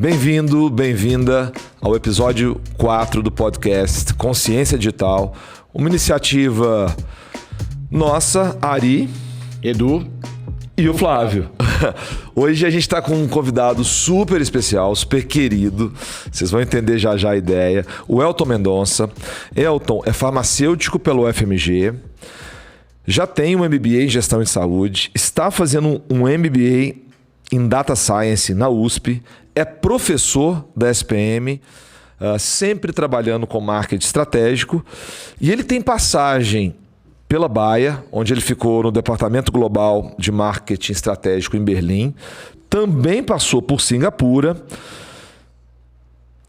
Bem-vindo, bem-vinda ao episódio 4 do podcast Consciência Digital, uma iniciativa nossa, Ari, Edu e o Flávio. Hoje a gente está com um convidado super especial, super querido. Vocês vão entender já já a ideia. O Elton Mendonça. Elton é farmacêutico pelo UFMG. Já tem um MBA em Gestão em Saúde. Está fazendo um MBA em Data Science na USP. É professor da SPM. Sempre trabalhando com marketing estratégico. E ele tem passagem pela Bayer, onde ele ficou no Departamento Global de Marketing Estratégico em Berlim. Também passou por Singapura.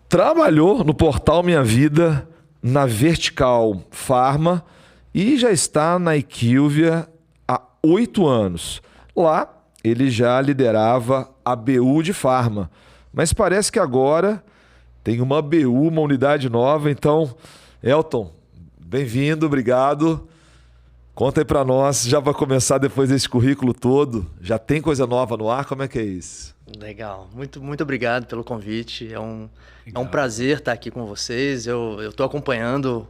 Trabalhou no portal Minha Vida, na Vertical Pharma e já está na IQVIA há 8 anos. Lá, ele já liderava a BU de Pharma. Mas parece que agora tem uma BU, uma unidade nova. Então, Elton, bem-vindo, obrigado. Conta aí pra nós, já vai começar depois desse currículo todo, já tem coisa nova no ar, como é que é isso? Legal, muito obrigado pelo convite, é um prazer estar aqui com vocês, eu estou acompanhando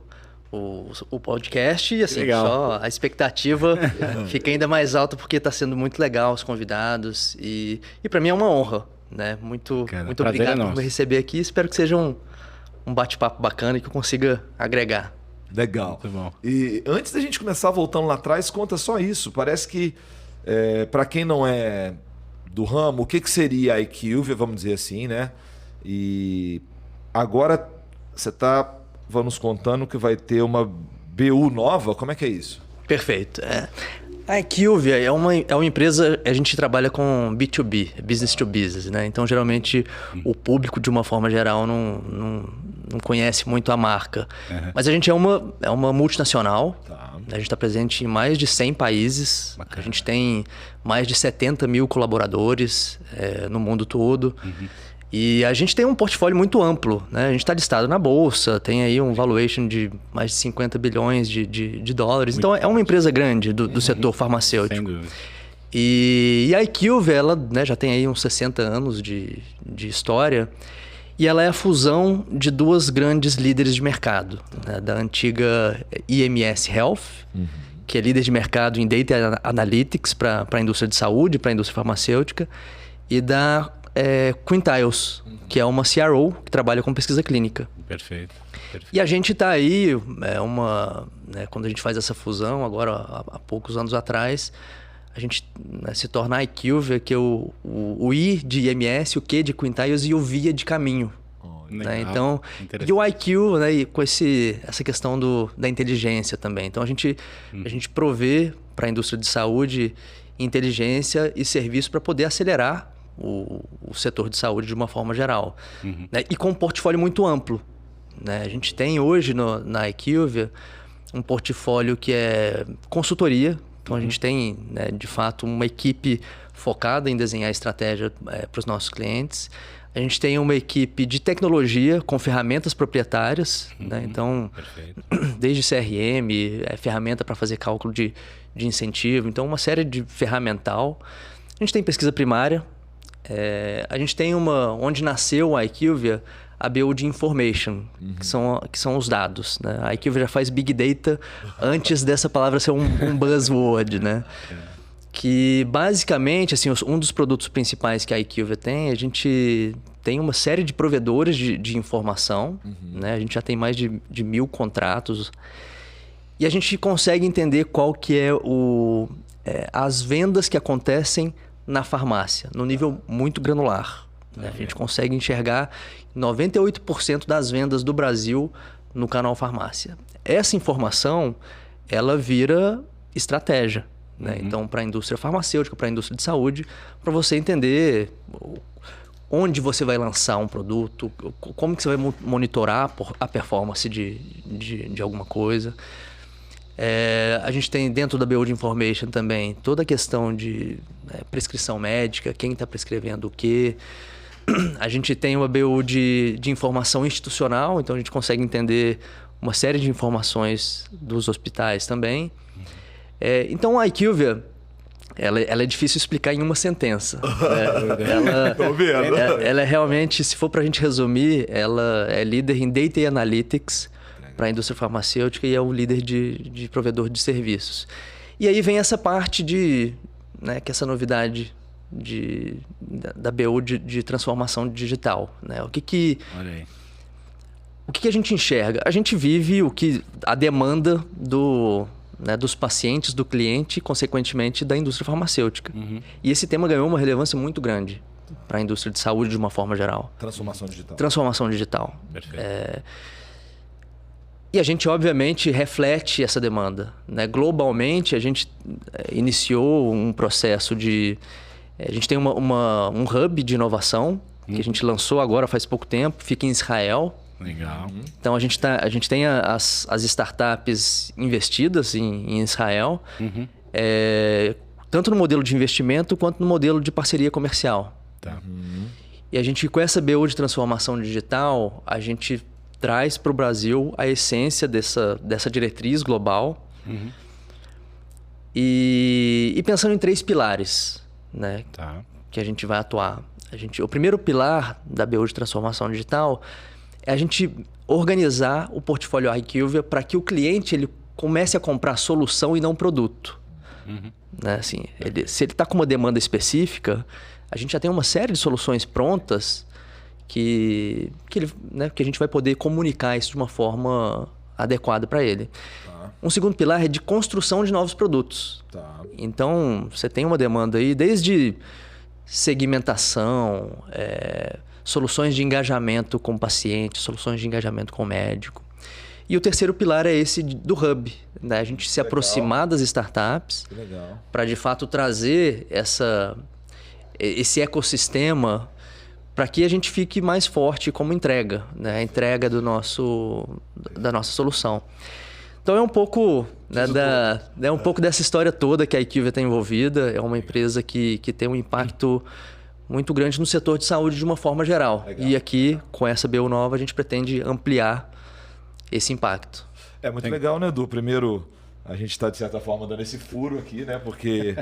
o podcast e assim, só a expectativa fica ainda mais alta porque está sendo muito legal os convidados e para mim é uma honra, né? Muito obrigado por me receber aqui, espero que seja um bate-papo bacana e que eu consiga agregar. Legal. Muito bom. E antes da gente começar voltando lá atrás, conta só isso. Parece que, para quem não é do ramo, o que seria a IQVIA, vamos dizer assim, né? E agora você está nos contando que vai ter uma BU nova. Como é que é isso? Perfeito. A IQVIA é uma empresa, a gente trabalha com B2B, business to business, né? Então, geralmente, o público, de uma forma geral, não conhece muito a marca. Mas a gente é uma multinacional. Tá. A gente está presente em mais de 100 países. Bacana. A gente tem mais de 70 mil colaboradores no mundo todo. E a gente tem um portfólio muito amplo, né? A gente está listado na bolsa, tem aí um valuation de mais de 50 bilhões de dólares. Então, é uma empresa grande do setor farmacêutico. Sem dúvida. E a IQVIA, ela, né, já tem aí uns 60 anos de história. E ela é a fusão de duas grandes líderes de mercado, né? Da antiga IMS Health, que é líder de mercado em Data Analytics para a indústria de saúde, para a indústria farmacêutica, e da Quintiles, que é uma CRO que trabalha com pesquisa clínica. Perfeito. E a gente está aí, né, quando a gente faz essa fusão, agora há poucos anos atrás, a gente, né, se torna a IQVIA, que é o I de IMS, o Q de Quintiles e o VIA de caminho. Né? Então, e o IQ, né, e com essa questão da inteligência também. Então, a gente provê para a indústria de saúde inteligência e serviço para poder acelerar o setor de saúde de uma forma geral. Né? E com um portfólio muito amplo. Né? A gente tem hoje na IQVIA um portfólio que é consultoria. Então, a gente tem, né, de fato, uma equipe focada em desenhar estratégia para os nossos clientes. A gente tem uma equipe de tecnologia com ferramentas proprietárias. Né? Então, desde CRM, ferramenta para fazer cálculo de incentivo. Então, uma série de ferramental. A gente tem pesquisa primária. A gente tem onde nasceu a IQVIA, a BU de Information, que são os dados. Né? A IQVIA já faz Big Data antes dessa palavra ser um buzzword, né? Que basicamente, assim, um dos produtos principais que a IQVIA tem, a gente tem uma série de provedores de informação. Né? A gente já tem mais de 1.000 contratos. E a gente consegue entender qual que é as vendas que acontecem na farmácia, no nível muito granular. Né? A gente consegue enxergar 98% das vendas do Brasil no canal farmácia. Essa informação, ela vira estratégia. Né? Então, para a indústria farmacêutica, para a indústria de saúde, para você entender onde você vai lançar um produto, como que você vai monitorar a performance de alguma coisa. A gente tem dentro da BU de Information também toda a questão de prescrição médica, quem está prescrevendo o quê. A gente tem uma BU de informação institucional, então a gente consegue entender uma série de informações dos hospitais também. Então a IQVIA, ela é difícil explicar em uma sentença. Né? Tô vendo. Ela é realmente, se for para a gente resumir, ela é líder em Data e Analytics para a indústria farmacêutica e é um líder de provedor de serviços. E aí vem essa parte de, né, que essa novidade da BU de transformação digital. Né? Olha aí. O que a gente enxerga? A gente vive a demanda dos pacientes, do cliente e, consequentemente, da indústria farmacêutica. E esse tema ganhou uma relevância muito grande para a indústria de saúde de uma forma geral. Transformação digital. Transformação digital. Perfeito. E a gente, obviamente, reflete essa demanda. Né? Globalmente, a gente iniciou um processo de... A gente tem um hub de inovação que a gente lançou agora faz pouco tempo, fica em Israel. Legal. Então, a gente tem as startups investidas em Israel, tanto no modelo de investimento quanto no modelo de parceria comercial. Tá. E a gente, com essa BU de transformação digital, a gente traz para o Brasil a essência dessa diretriz global e pensando em 3 pilares, né, que a gente vai atuar. O primeiro pilar da BU de transformação digital é a gente organizar o portfólio IQVIA para que o cliente ele comece a comprar solução e não produto. Né? Assim, se ele está com uma demanda específica, a gente já tem uma série de soluções prontas que a gente vai poder comunicar isso de uma forma adequada para ele. Um segundo pilar é de construção de novos produtos. Então, você tem uma demanda aí desde segmentação, soluções de engajamento com o paciente, soluções de engajamento com o médico. E o terceiro pilar é esse do hub, né? A gente se aproximar das startups para, de fato, trazer esse ecossistema para que a gente fique mais forte como entrega, né? A entrega da nossa solução. Então, é um pouco, né, um pouco dessa história toda que a IQVIA está envolvida. É uma empresa que tem um impacto muito grande no setor de saúde de uma forma geral. E aqui, com essa BU nova, a gente pretende ampliar esse impacto. É muito legal, né, Edu? Primeiro, a gente está, de certa forma, dando esse furo aqui, né? Porque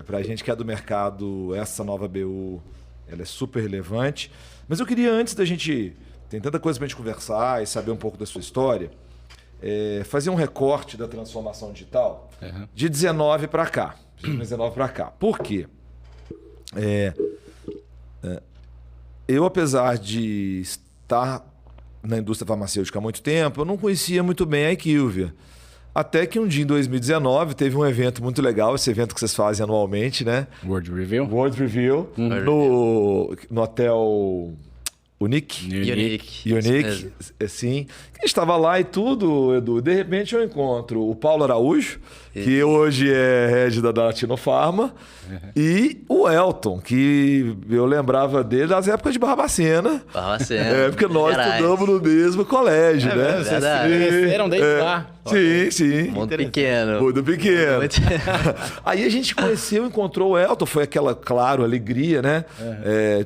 para a gente que é do mercado, essa nova BU ela é super relevante. Mas eu queria, antes da gente... Tem tanta coisa para a gente conversar e saber um pouco da sua história, fazer um recorte da transformação digital de 19 para cá. De 19 para cá. Por quê? Eu, apesar de estar na indústria farmacêutica há muito tempo, eu não conhecia muito bem a IQVIA. Até que um dia, em 2019, teve um evento muito legal, esse evento que vocês fazem anualmente, né? World Review. World Review, no hotel... Unique, assim. A gente estava lá e tudo, Edu. De repente eu encontro o Paulo Araújo, que hoje é head da Latino Pharma, e o Elton, que eu lembrava dele das épocas de Barbacena. Porque nós estudamos no mesmo colégio, né? Vocês cresceram desde lá. Sim. Muito pequeno. Aí a gente conheceu, encontrou o Elton, foi aquela, claro, alegria, né?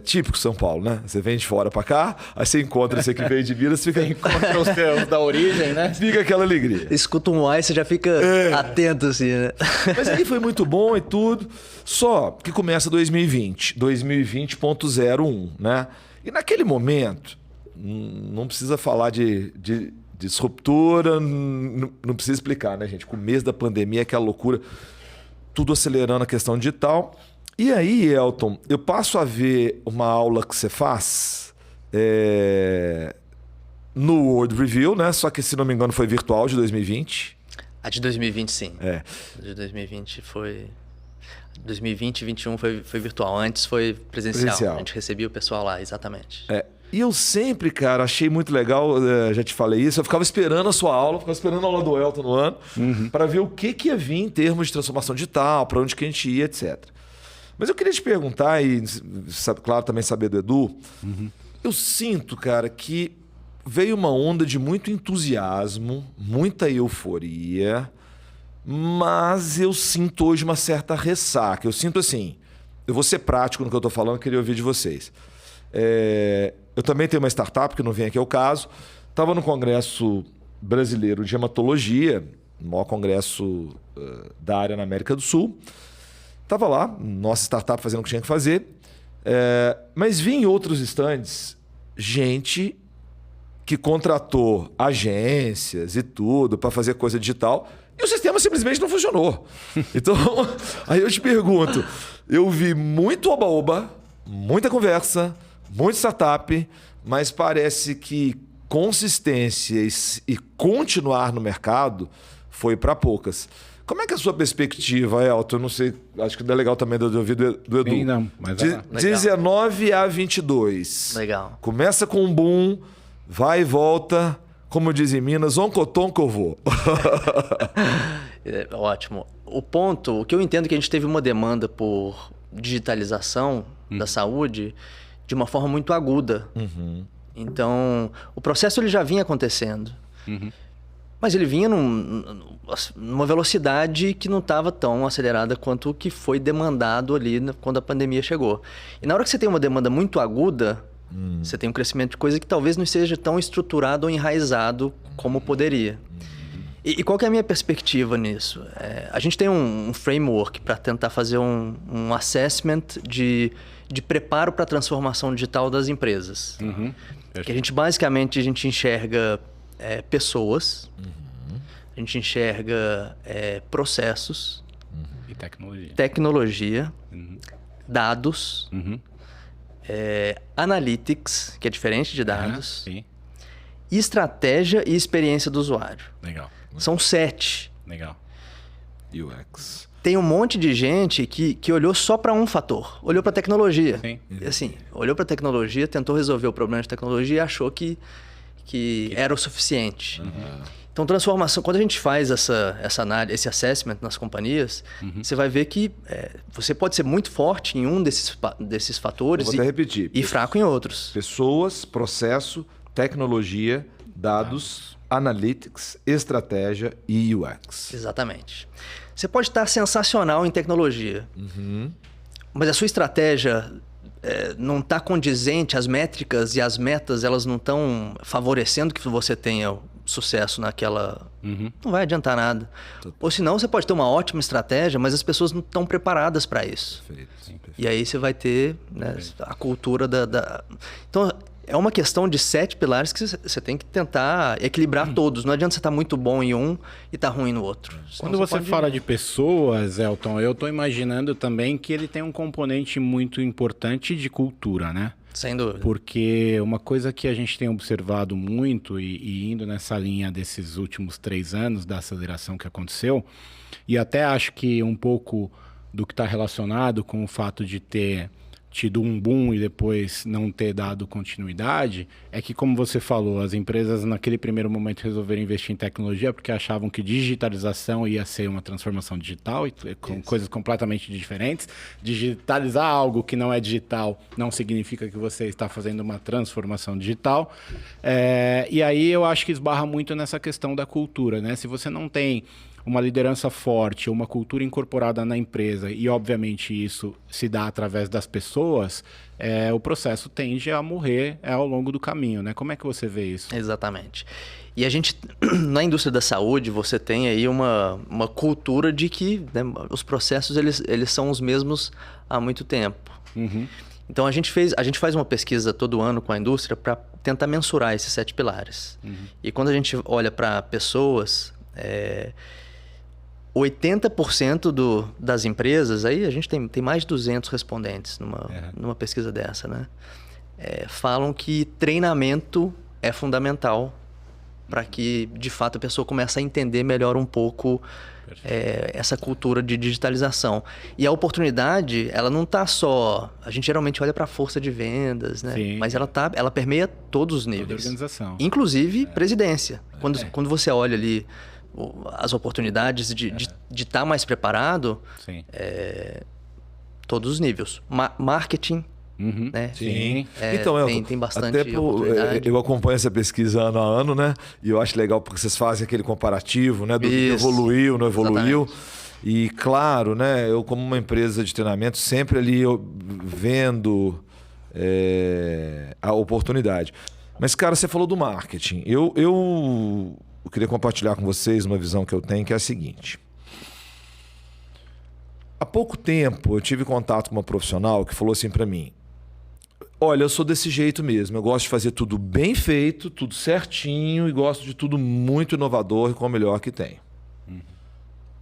Típico São Paulo, né? Você vem de fora pra cá, aí você encontra esse que veio de Minas, fica... encontra os teus da origem, né? Fica aquela alegria. Escuta um ai, você já fica atento, assim, né? Mas aí foi muito bom e tudo. Só que começa 2020.01, né? E naquele momento, não precisa falar de disruptura, não precisa explicar, né, gente? Com o mês da pandemia, aquela loucura, tudo acelerando a questão digital. E aí, Elton, eu passo a ver uma aula que você faz no World Review, né? Só que, se não me engano, foi virtual, de 2020. A de 2020, sim. A de 2020 foi... 2020 e 2021 foi virtual. Antes foi presencial. A gente recebia o pessoal lá, exatamente. E eu sempre, cara, achei muito legal, já te falei isso, eu ficava esperando a sua aula, ficava esperando a aula do Elton no ano, para ver o que ia vir em termos de transformação digital, para onde que a gente ia, etc. Mas eu queria te perguntar, e claro, também saber do Edu, eu sinto, cara, que veio uma onda de muito entusiasmo, muita euforia, mas eu sinto hoje uma certa ressaca. Eu sinto assim, eu vou ser prático no que eu estou falando, eu queria ouvir de vocês. Eu também tenho uma startup, que não vem aqui ao caso. Estava no Congresso Brasileiro de Hematologia, o maior congresso da área na América do Sul. Tava lá, nossa startup fazendo o que tinha que fazer, mas vi em outros stands gente que contratou agências e tudo para fazer coisa digital e o sistema simplesmente não funcionou. Então, aí eu te pergunto, eu vi muito oba-oba, muita conversa, muito startup, mas parece que consistência e continuar no mercado foi para poucas. Como é que é a sua perspectiva, Elton? Eu não sei, acho que é legal também de ouvir do Edu. Sim, não, mas 19 a 22. Legal. Começa com um boom, vai e volta, como diz em Minas, oncotonco eu vou. Ótimo. O que eu entendo é que a gente teve uma demanda por digitalização da saúde de uma forma muito aguda. Então, o processo ele já vinha acontecendo. Mas ele vinha numa velocidade que não estava tão acelerada quanto o que foi demandado ali quando a pandemia chegou. E na hora que você tem uma demanda muito aguda, você tem um crescimento de coisa que talvez não seja tão estruturado ou enraizado como poderia. E qual que é a minha perspectiva nisso? A gente tem um framework para tentar fazer um assessment de preparo para a transformação digital das empresas. Que a gente basicamente enxerga pessoas, a gente enxerga processos, E tecnologia. tecnologia, dados, analytics, que é diferente de dados, Sim, estratégia e experiência do usuário. legal. São 7. Legal. UX. Tem um monte de gente que olhou só para um fator, olhou para tecnologia. Sim. Assim, olhou para tecnologia, tentou resolver o problema de tecnologia e achou que era o suficiente. Então, transformação, quando a gente faz essa análise, esse assessment nas companhias, você vai ver que você pode ser muito forte em um desses fatores Vou até repetir. e fraco em outros. Pessoas, processo, tecnologia, dados, analytics, estratégia e UX. Exatamente. Você pode estar sensacional em tecnologia, mas a sua estratégia não está condizente, as métricas e as metas elas não estão favorecendo que você tenha sucesso naquela... Não vai adiantar nada. Ou senão você pode ter uma ótima estratégia, mas as pessoas não estão preparadas para isso. Perfeito. E aí você vai ter a cultura da... Então, é uma questão de 7 pilares que você tem que tentar equilibrar todos. Não adianta você estar muito bom em um e estar ruim no outro. Quando você fala de pessoas, Elton, eu estou imaginando também que ele tem um componente muito importante de cultura, né? Sem dúvida. Porque uma coisa que a gente tem observado muito e indo nessa linha desses últimos 3 anos da aceleração que aconteceu, e até acho que um pouco do que está relacionado com o fato de ter tido um boom e depois não ter dado continuidade, é que, como você falou, as empresas naquele primeiro momento resolveram investir em tecnologia porque achavam que digitalização ia ser uma transformação digital, e com coisas completamente diferentes. Digitalizar algo que não é digital não significa que você está fazendo uma transformação digital. E aí eu acho que esbarra muito nessa questão da cultura, né? Se você não tem uma liderança forte, uma cultura incorporada na empresa, e obviamente isso se dá através das pessoas, o processo tende a morrer ao longo do caminho, né? Como é que você vê isso? Exatamente. E a gente, na indústria da saúde, você tem aí uma cultura de que os processos eles são os mesmos há muito tempo. Então a gente faz uma pesquisa todo ano com a indústria para tentar mensurar esses 7 pilares. E quando a gente olha para pessoas... 80% das empresas, aí a gente tem mais de 200 respondentes numa pesquisa dessa, né? Falam que treinamento é fundamental para que, de fato, a pessoa comece a entender melhor um pouco essa cultura de digitalização. E a oportunidade, ela não está só... A gente geralmente olha para a força de vendas, né? Sim. Mas ela permeia todos os níveis. Toda a organização. Inclusive presidência. Quando você olha ali as oportunidades de estar mais preparado, todos os níveis. Marketing, né? Sim. É, Então, Elton, tem bastante até oportunidade. eu acompanho essa pesquisa ano a ano, né? E eu acho legal porque vocês fazem aquele comparativo, né? Do que Isso. evoluiu, não evoluiu. Exatamente. E claro, né? Eu como uma empresa de treinamento, sempre ali vendo a oportunidade. Mas, cara, você falou do marketing. Eu queria compartilhar com vocês uma visão que eu tenho, que é a seguinte. há pouco tempo eu tive contato com uma profissional que falou assim para mim: olha, eu sou desse jeito mesmo, eu gosto de fazer tudo bem feito, tudo certinho e gosto de tudo muito inovador e com o melhor que tem.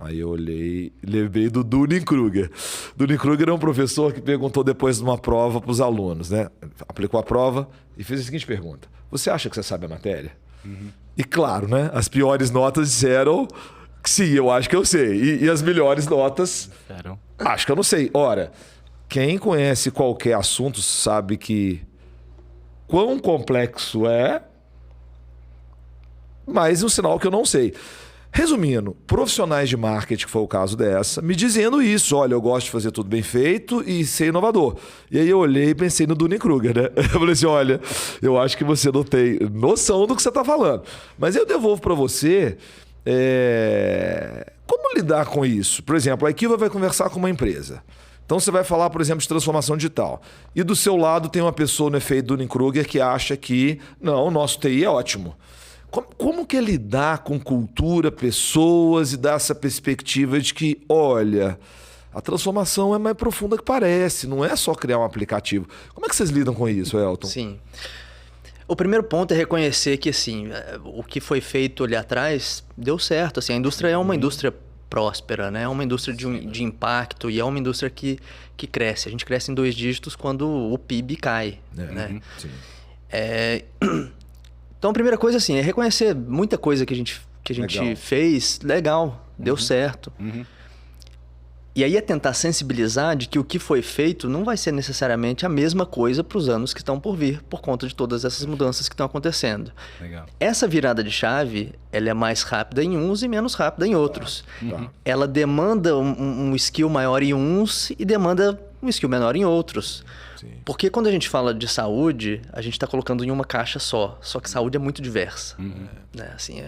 Aí eu olhei, lembrei do Dunning-Kruger. Dunning-Kruger é um professor que perguntou depois de uma prova para os alunos, né? Aplicou a prova e fez a seguinte pergunta: você acha que você sabe a matéria? E claro, né? As piores notas disseram que sim, eu acho que eu sei. E as melhores notas, acho que eu não sei. Ora, quem conhece qualquer assunto sabe que quão complexo é, mas um sinal que eu não sei. Resumindo, profissionais de marketing, que foi o caso dessa, me dizendo isso: olha, eu gosto de fazer tudo bem feito e ser inovador. E aí eu olhei e pensei no Dunning-Kruger, né? Eu falei assim: olha, eu acho que você não tem noção do que você está falando. Mas eu devolvo para você como lidar com isso. Por exemplo, a Equiva vai conversar com uma empresa. Então você vai falar, por exemplo, de transformação digital. E do seu lado tem uma pessoa no efeito Dunning-Kruger que acha que não, o nosso TI é ótimo. Como que é lidar com cultura, pessoas e dar essa perspectiva de que, olha, a transformação é mais profunda que parece, não é só criar um aplicativo. Como é que vocês lidam com isso, Elton? Sim. O primeiro ponto é reconhecer que, assim, o que foi feito ali atrás deu certo. Assim, a indústria é uma indústria próspera, né? É uma indústria de impacto e é uma indústria que cresce. A gente cresce em 2 dígitos quando o PIB cai, né? Sim. Então, a primeira coisa, assim, é reconhecer muita coisa que a gente Legal. fez, legal, deu certo. E aí é tentar sensibilizar de que o que foi feito não vai ser necessariamente a mesma coisa para os anos que estão por vir, por conta de todas essas mudanças que estão acontecendo. Legal. Essa virada de chave, ela é mais rápida em uns e menos rápida em outros. Ela demanda um skill maior em uns e demanda um skill menor em outros. Sim. Porque quando a gente fala de saúde, a gente está colocando em uma caixa só que saúde é muito diversa. Né? Assim,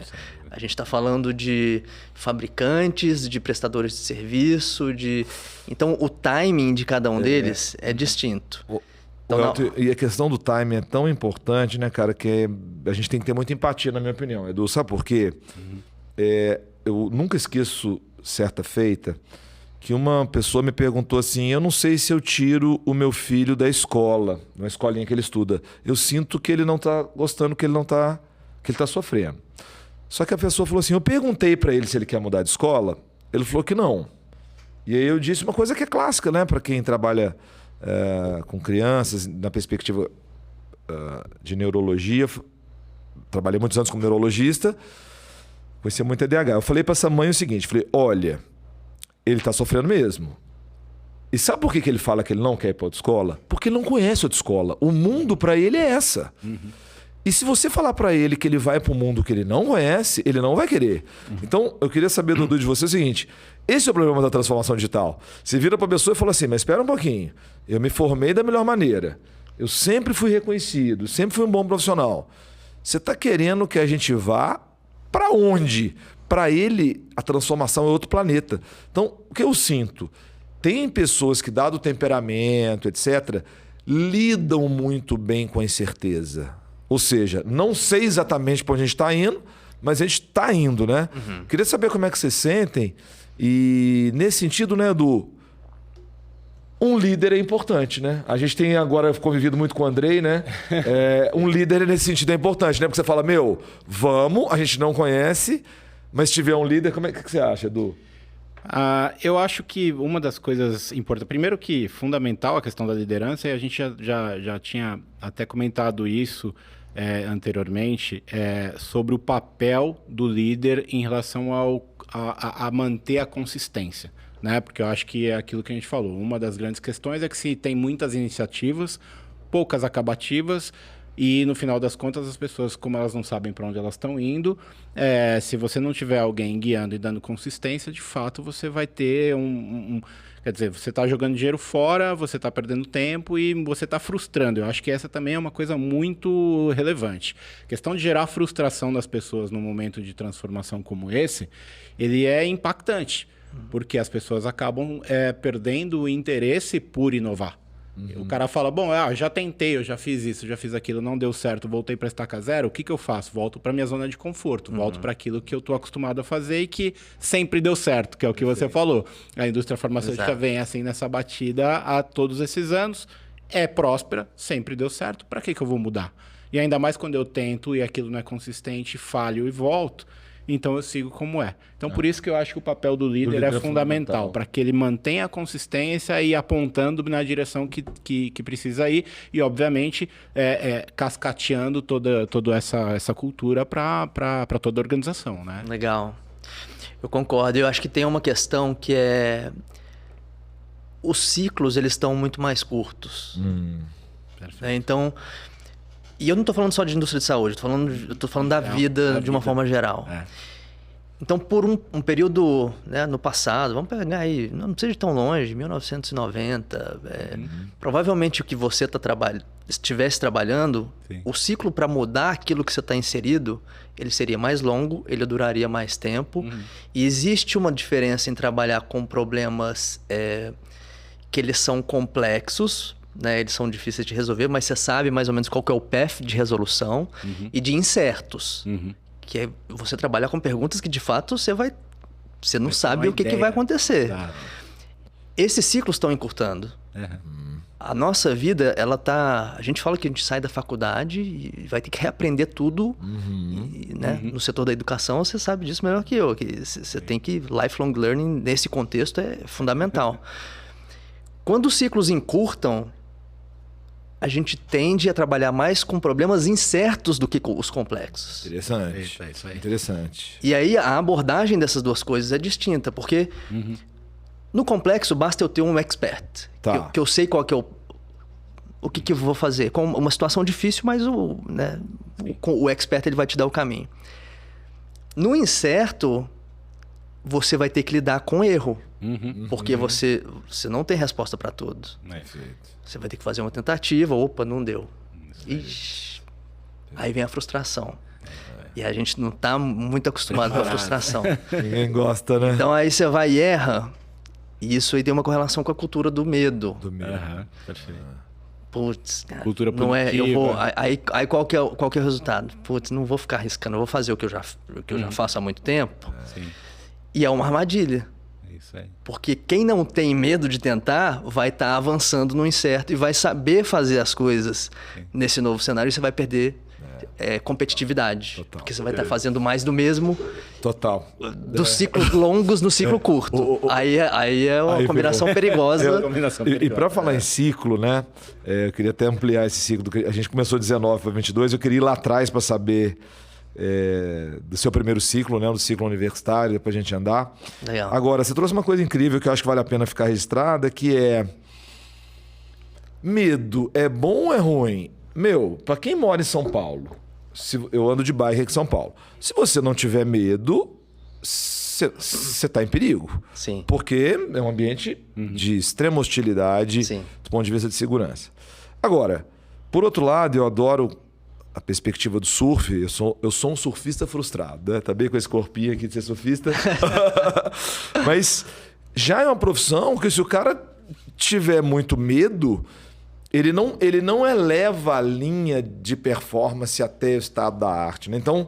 a gente está falando de fabricantes, de prestadores de serviço, então o timing de cada um deles é distinto. Então, E a questão do timing é tão importante, né, cara, que a gente tem que ter muita empatia, na minha opinião. Edu, sabe por quê? Eu nunca esqueço, certa feita, que uma pessoa me perguntou assim: eu não sei se eu tiro o meu filho da escola, na escolinha que ele estuda. Eu sinto que ele não está gostando, que ele está sofrendo. Só que a pessoa falou assim: eu perguntei para ele se ele quer mudar de escola, ele falou que não. E aí eu disse uma coisa que é clássica, né, para quem trabalha com crianças, na perspectiva de neurologia. Trabalhei muitos anos como neurologista, conheci muito TDAH. Eu falei para essa mãe o seguinte: falei, olha, ele está sofrendo mesmo. E sabe por que ele fala que ele não quer ir para outra escola? Porque ele não conhece outra escola. O mundo para ele é essa. E se você falar para ele que ele vai para um mundo que ele não conhece, ele não vai querer. Então, eu queria saber, Dudu, de você o seguinte: esse é o problema da transformação digital. Você vira para a pessoa e fala assim: mas espera um pouquinho, eu me formei da melhor maneira, eu sempre fui reconhecido, sempre fui um bom profissional. Você está querendo que a gente vá para onde? Para ele, a transformação é outro planeta. Então, o que eu sinto? Tem pessoas que, dado o temperamento, etc., lidam muito bem com a incerteza. Ou seja, não sei exatamente para onde a gente está indo, mas a gente está indo, né? Queria saber como é que vocês sentem. E nesse sentido, né, Edu? Um líder é importante, né? A gente tem agora convivido muito com o Andrei, né? Um líder nesse sentido é importante, né? Porque você fala: vamos, a gente não conhece, mas se tiver um líder, como é que você acha, Edu? Eu acho que uma das coisas importantes... Primeiro que fundamental a questão da liderança, e a gente já tinha até comentado isso anteriormente, sobre o papel do líder em relação a manter a consistência. Né? Porque eu acho que é aquilo que a gente falou. Uma das grandes questões é que se tem muitas iniciativas, poucas acabativas, e no final das contas as pessoas, como elas não sabem para onde elas estão indo, se você não tiver alguém guiando e dando consistência, de fato você vai ter quer dizer, você está jogando dinheiro fora, você está perdendo tempo e você está frustrando. Eu acho que essa também é uma coisa muito relevante. A questão de gerar frustração das pessoas num momento de transformação como esse, ele é impactante, porque as pessoas acabam perdendo o interesse por inovar. O cara fala, bom, já tentei, eu já fiz isso, já fiz aquilo, não deu certo, voltei para estaca zero, o que eu faço? Volto para minha zona de conforto, volto para aquilo que eu tô acostumado a fazer e que sempre deu certo, que é o que você falou. A indústria farmacêutica vem assim nessa batida há todos esses anos, é próspera, sempre deu certo, para que eu vou mudar? E ainda mais quando eu tento e aquilo não é consistente, falho e volto, então eu sigo como é. Então por isso que eu acho que o papel do líder é fundamental, para que ele mantenha a consistência e apontando na direção que precisa ir e, obviamente, cascateando toda essa cultura para toda a organização, né? Legal. Eu concordo. Eu acho que tem uma questão que é... Os ciclos, eles estão muito mais curtos. Né? Então... E eu não estou falando só de indústria de saúde, eu tô falando da vida de uma forma geral. Então, por um período, né, no passado, vamos pegar aí, não precisa ir tão longe, 1990, provavelmente o que você estivesse trabalhando, o ciclo para mudar aquilo que você está inserido, ele seria mais longo, ele duraria mais tempo. E existe uma diferença em trabalhar com problemas que eles são complexos, né? Eles são difíceis de resolver, mas você sabe mais ou menos qual que é o path de resolução e de incertos. Que é você trabalhar com perguntas que de fato você não sabe o que vai acontecer. Claro. Esses ciclos estão encurtando. A nossa vida, a gente fala que a gente sai da faculdade e vai ter que reaprender tudo. Né? No setor da educação, você sabe disso melhor que eu. Que você tem que... Lifelong learning, nesse contexto, é fundamental. Quando os ciclos encurtam, a gente tende a trabalhar mais com problemas incertos do que com os complexos. Interessante. Isso aí. Interessante. E aí a abordagem dessas duas coisas é distinta, porque no complexo basta eu ter um expert. Que eu sei qual que é o que eu vou fazer. Com uma situação difícil, mas o expert ele vai te dar o caminho. No incerto, você vai ter que lidar com erro. Porque você não tem resposta para tudo. Você vai ter que fazer uma tentativa, opa, não deu. Ixi, aí vem a frustração. E a gente não está muito acostumado com a frustração. Ninguém gosta, né? Então aí você vai e erra. E isso aí tem uma correlação com a cultura do medo. Perfeito. Putz, cara, cultura não eu vou. Aí qual que é o resultado? Putz, não vou ficar arriscando, eu vou fazer o que eu já faço há muito tempo. E é uma armadilha. Porque quem não tem medo de tentar vai estar avançando no incerto e vai saber fazer as coisas nesse novo cenário e você vai perder competitividade. Total. Porque você vai estar fazendo mais do mesmo. Total. Dos ciclos longos no ciclo curto. Aí é uma combinação perigosa. E para falar em ciclo, né? Eu queria até ampliar esse ciclo. A gente começou 19 para 22. Eu queria ir lá atrás para saber... do seu primeiro ciclo, né? Do ciclo universitário, depois a gente andar. Legal. Agora, você trouxe uma coisa incrível que eu acho que vale a pena ficar registrada, que é... Medo é bom ou é ruim? Para quem mora em São Paulo, eu ando de bike aqui em São Paulo. Se você não tiver medo, você está em perigo. Sim. Porque é um ambiente de extrema hostilidade do ponto de vista de segurança. Agora, por outro lado, eu adoro... a perspectiva do surf, eu sou um surfista frustrado, né? Tá bem com esse corpinho aqui de ser surfista. Mas já é uma profissão que se o cara tiver muito medo, ele não eleva a linha de performance até o estado da arte, né? Então,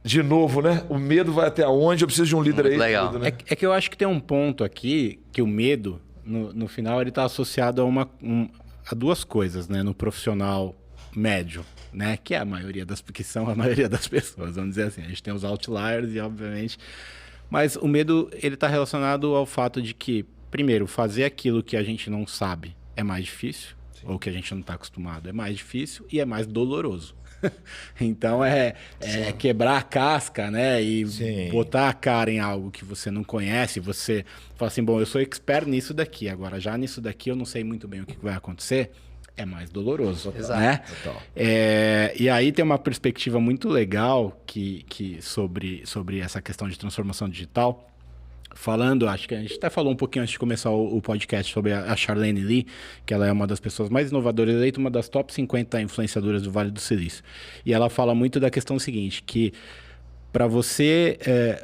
de novo, né? O medo vai até onde? Eu preciso de um líder aí. Legal. Tudo, né? É que eu acho que tem um ponto aqui que o medo, no final, ele está associado a duas coisas, né? No profissional médio, né? Que é a maioria que são a maioria das pessoas, vamos dizer assim. A gente tem os outliers e, obviamente... Mas o medo, ele está relacionado ao fato de que, primeiro, fazer aquilo que a gente não sabe é mais difícil, ou que a gente não está acostumado é mais difícil e é mais doloroso. Então, quebrar a casca, né? E botar a cara em algo que você não conhece. Você fala assim, bom, eu sou expert nisso daqui. Agora, já nisso daqui, eu não sei muito bem o que vai acontecer. É mais doloroso, né? E aí tem uma perspectiva muito legal sobre essa questão de transformação digital. Falando, acho que a gente até falou um pouquinho antes de começar o podcast sobre a Charlene Lee, que ela é uma das pessoas mais inovadoras, eleita uma das top 50 influenciadoras do Vale do Silício. E ela fala muito da questão seguinte, que para você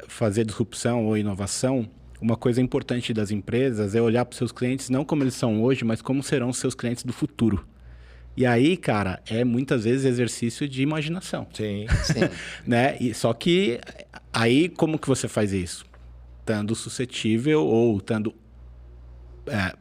fazer disrupção ou inovação, uma coisa importante das empresas é olhar para os seus clientes não como eles são hoje, mas como serão os seus clientes do futuro. E aí, cara, é muitas vezes exercício de imaginação. Sim. Sim. Né? Só que aí como que você faz isso? Estando suscetível ou estando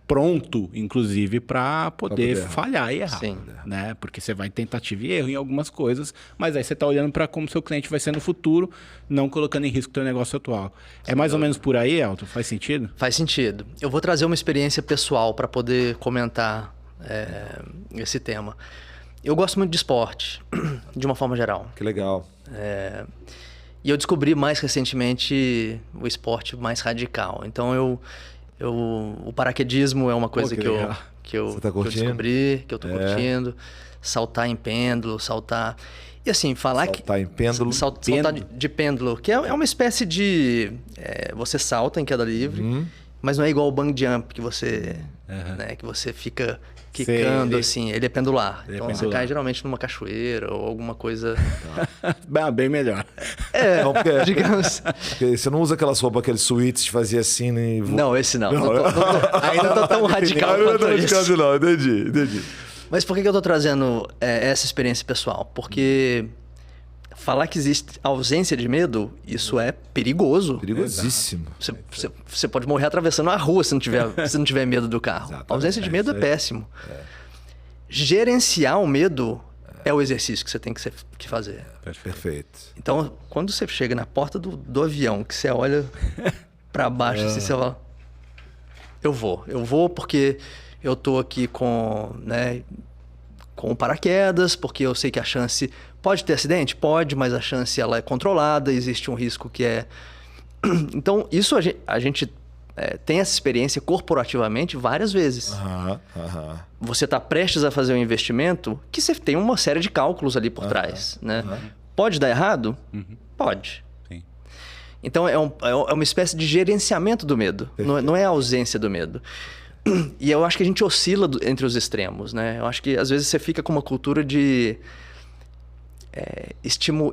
pronto, inclusive, para poder falhar e errar. Sim. Né? Porque você vai tentativa e erro em algumas coisas, mas aí você está olhando para como seu cliente vai ser no futuro, não colocando em risco o seu negócio atual. É mais ou menos por aí, Elton? Faz sentido? Faz sentido. Eu vou trazer uma experiência pessoal para poder comentar esse tema. Eu gosto muito de esporte, de uma forma geral. Que legal. E eu descobri mais recentemente o esporte mais radical. Então, o paraquedismo é uma coisa que eu Você tá curtindo? descobri, que eu tô curtindo. Saltar em pêndulo, saltar... E assim, falar que... Saltar em pêndulo. Saltar de pêndulo, que é uma espécie de... você salta em queda livre, mas não é igual o bungee jump, que você, né, que você fica quicando, assim. Ele é pendular. Então você cai geralmente numa cachoeira ou alguma coisa... Bem melhor. Não, porque, digamos... porque você não usa aquelas roupas, aqueles suítes de fazer assim... E... Não, esse não. Ainda não tô tão radical não quanto isso. não, entendi. Mas por que eu tô trazendo essa experiência pessoal? Porque falar que existe ausência de medo, isso é perigoso. Perigosíssimo. Você pode morrer atravessando a rua se não tiver medo do carro. Exatamente. A ausência de medo é péssimo. Gerenciar o medo é o exercício que você tem que fazer. Perfeito. Então, quando você chega na porta do avião, que você olha para baixo, assim, você fala... Eu vou porque eu tô aqui com o paraquedas, porque eu sei que a chance... Pode ter acidente? Pode, mas a chance ela é controlada, existe um risco que é... Então, isso a gente tem essa experiência corporativamente várias vezes. Você está prestes a fazer um investimento que você tem uma série de cálculos ali por trás. Né? Pode dar errado? Pode. Sim. Então, é uma espécie de gerenciamento do medo. Não é a ausência do medo. E eu acho que a gente oscila entre os extremos. Né? Eu acho que, às vezes, você fica com uma cultura de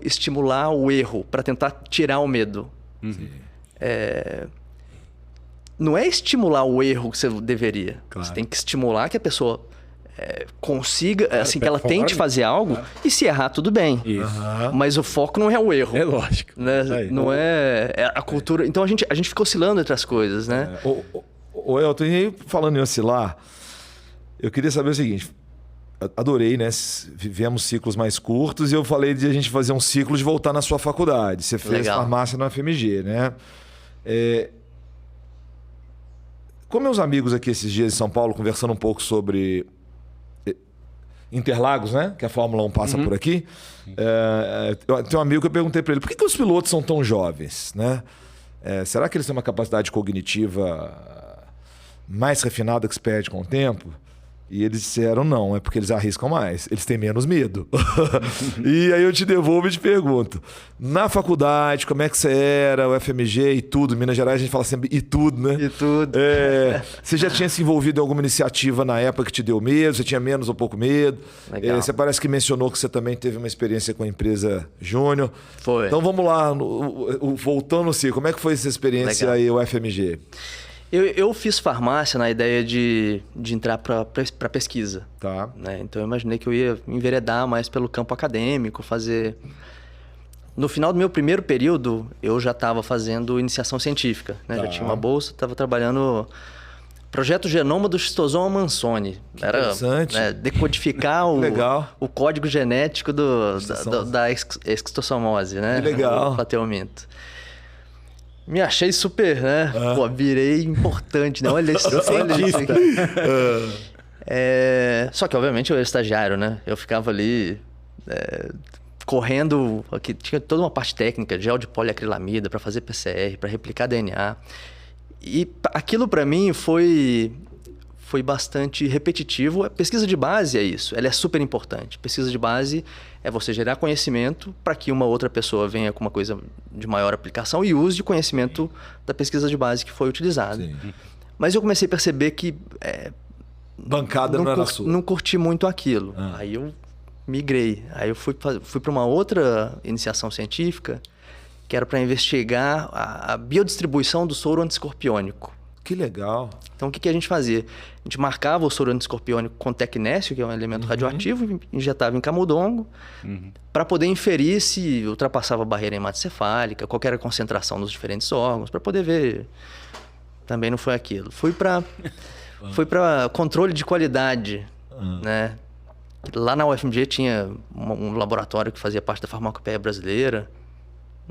estimular o erro para tentar tirar o medo. Não é estimular o erro que você deveria. Claro. Você tem que estimular que a pessoa consiga, assim, que ela tente fazer algo e se errar, tudo bem. Mas o foco não é o erro. É lógico. Né? Não é a cultura. Então a gente fica oscilando entre as coisas, né? Ô Elton, e aí, falando em oscilar, eu queria saber o seguinte. Adorei, né? Vivemos ciclos mais curtos e eu falei de a gente fazer um ciclo de voltar na sua faculdade. Você fez farmácia na FMG, né? Com meus amigos aqui esses dias em São Paulo, conversando um pouco sobre Interlagos, né? Que a Fórmula 1 passa por aqui. Tem um amigo que eu perguntei para ele, por que os pilotos são tão jovens, né? Será que eles têm uma capacidade cognitiva mais refinada que se perde com o tempo? E eles disseram não, é porque eles arriscam mais, eles têm menos medo. E aí eu te devolvo e te pergunto, na faculdade, como é que você era, o FMG e tudo, Minas Gerais a gente fala sempre e tudo, né? E tudo. Você já tinha se envolvido em alguma iniciativa na época que te deu medo, você tinha menos ou pouco medo? Legal. Você parece que mencionou que você também teve uma experiência com a empresa Júnior. Foi. Então vamos lá, voltando assim, como é que foi essa experiência aí, o FMG? Eu fiz farmácia na ideia de entrar para pesquisa. Tá. Né? Então eu imaginei que eu ia enveredar mais pelo campo acadêmico, fazer... No final do meu primeiro período, eu já estava fazendo iniciação científica. Né? Já tinha uma bolsa, estava trabalhando... Projeto Genoma do Schistosoma mansoni. Era interessante. Decodificar o código genético da esquistossomose, né? Que legal. O plateamento. Me achei super, né? Pô, virei importante, né? Olha isso. Só que, obviamente, eu era estagiário, né? Eu ficava ali correndo... Aqui, tinha toda uma parte técnica, gel de poliacrilamida para fazer PCR, para replicar DNA. E aquilo, para mim, foi bastante repetitivo. A pesquisa de base é isso. Ela é super importante. Pesquisa de base é você gerar conhecimento para que uma outra pessoa venha com uma coisa de maior aplicação e use o conhecimento da pesquisa de base que foi utilizada. Sim. Mas eu comecei a perceber que... bancada não era sua. Não curti muito aquilo. Aí eu migrei. Aí eu fui para uma outra iniciação científica que era para investigar a biodistribuição do soro antiscorpiônico. Que legal. Então, o que a gente fazia? A gente marcava o soro antiscorpiônico com tecnécio, que é um elemento radioativo, injetava em camundongo, para poder inferir se ultrapassava a barreira hematocefálica, qual era a concentração nos diferentes órgãos, para poder ver. Também não foi aquilo. Fui para controle de qualidade, né? Lá na UFMG tinha um laboratório que fazia parte da farmacopeia brasileira.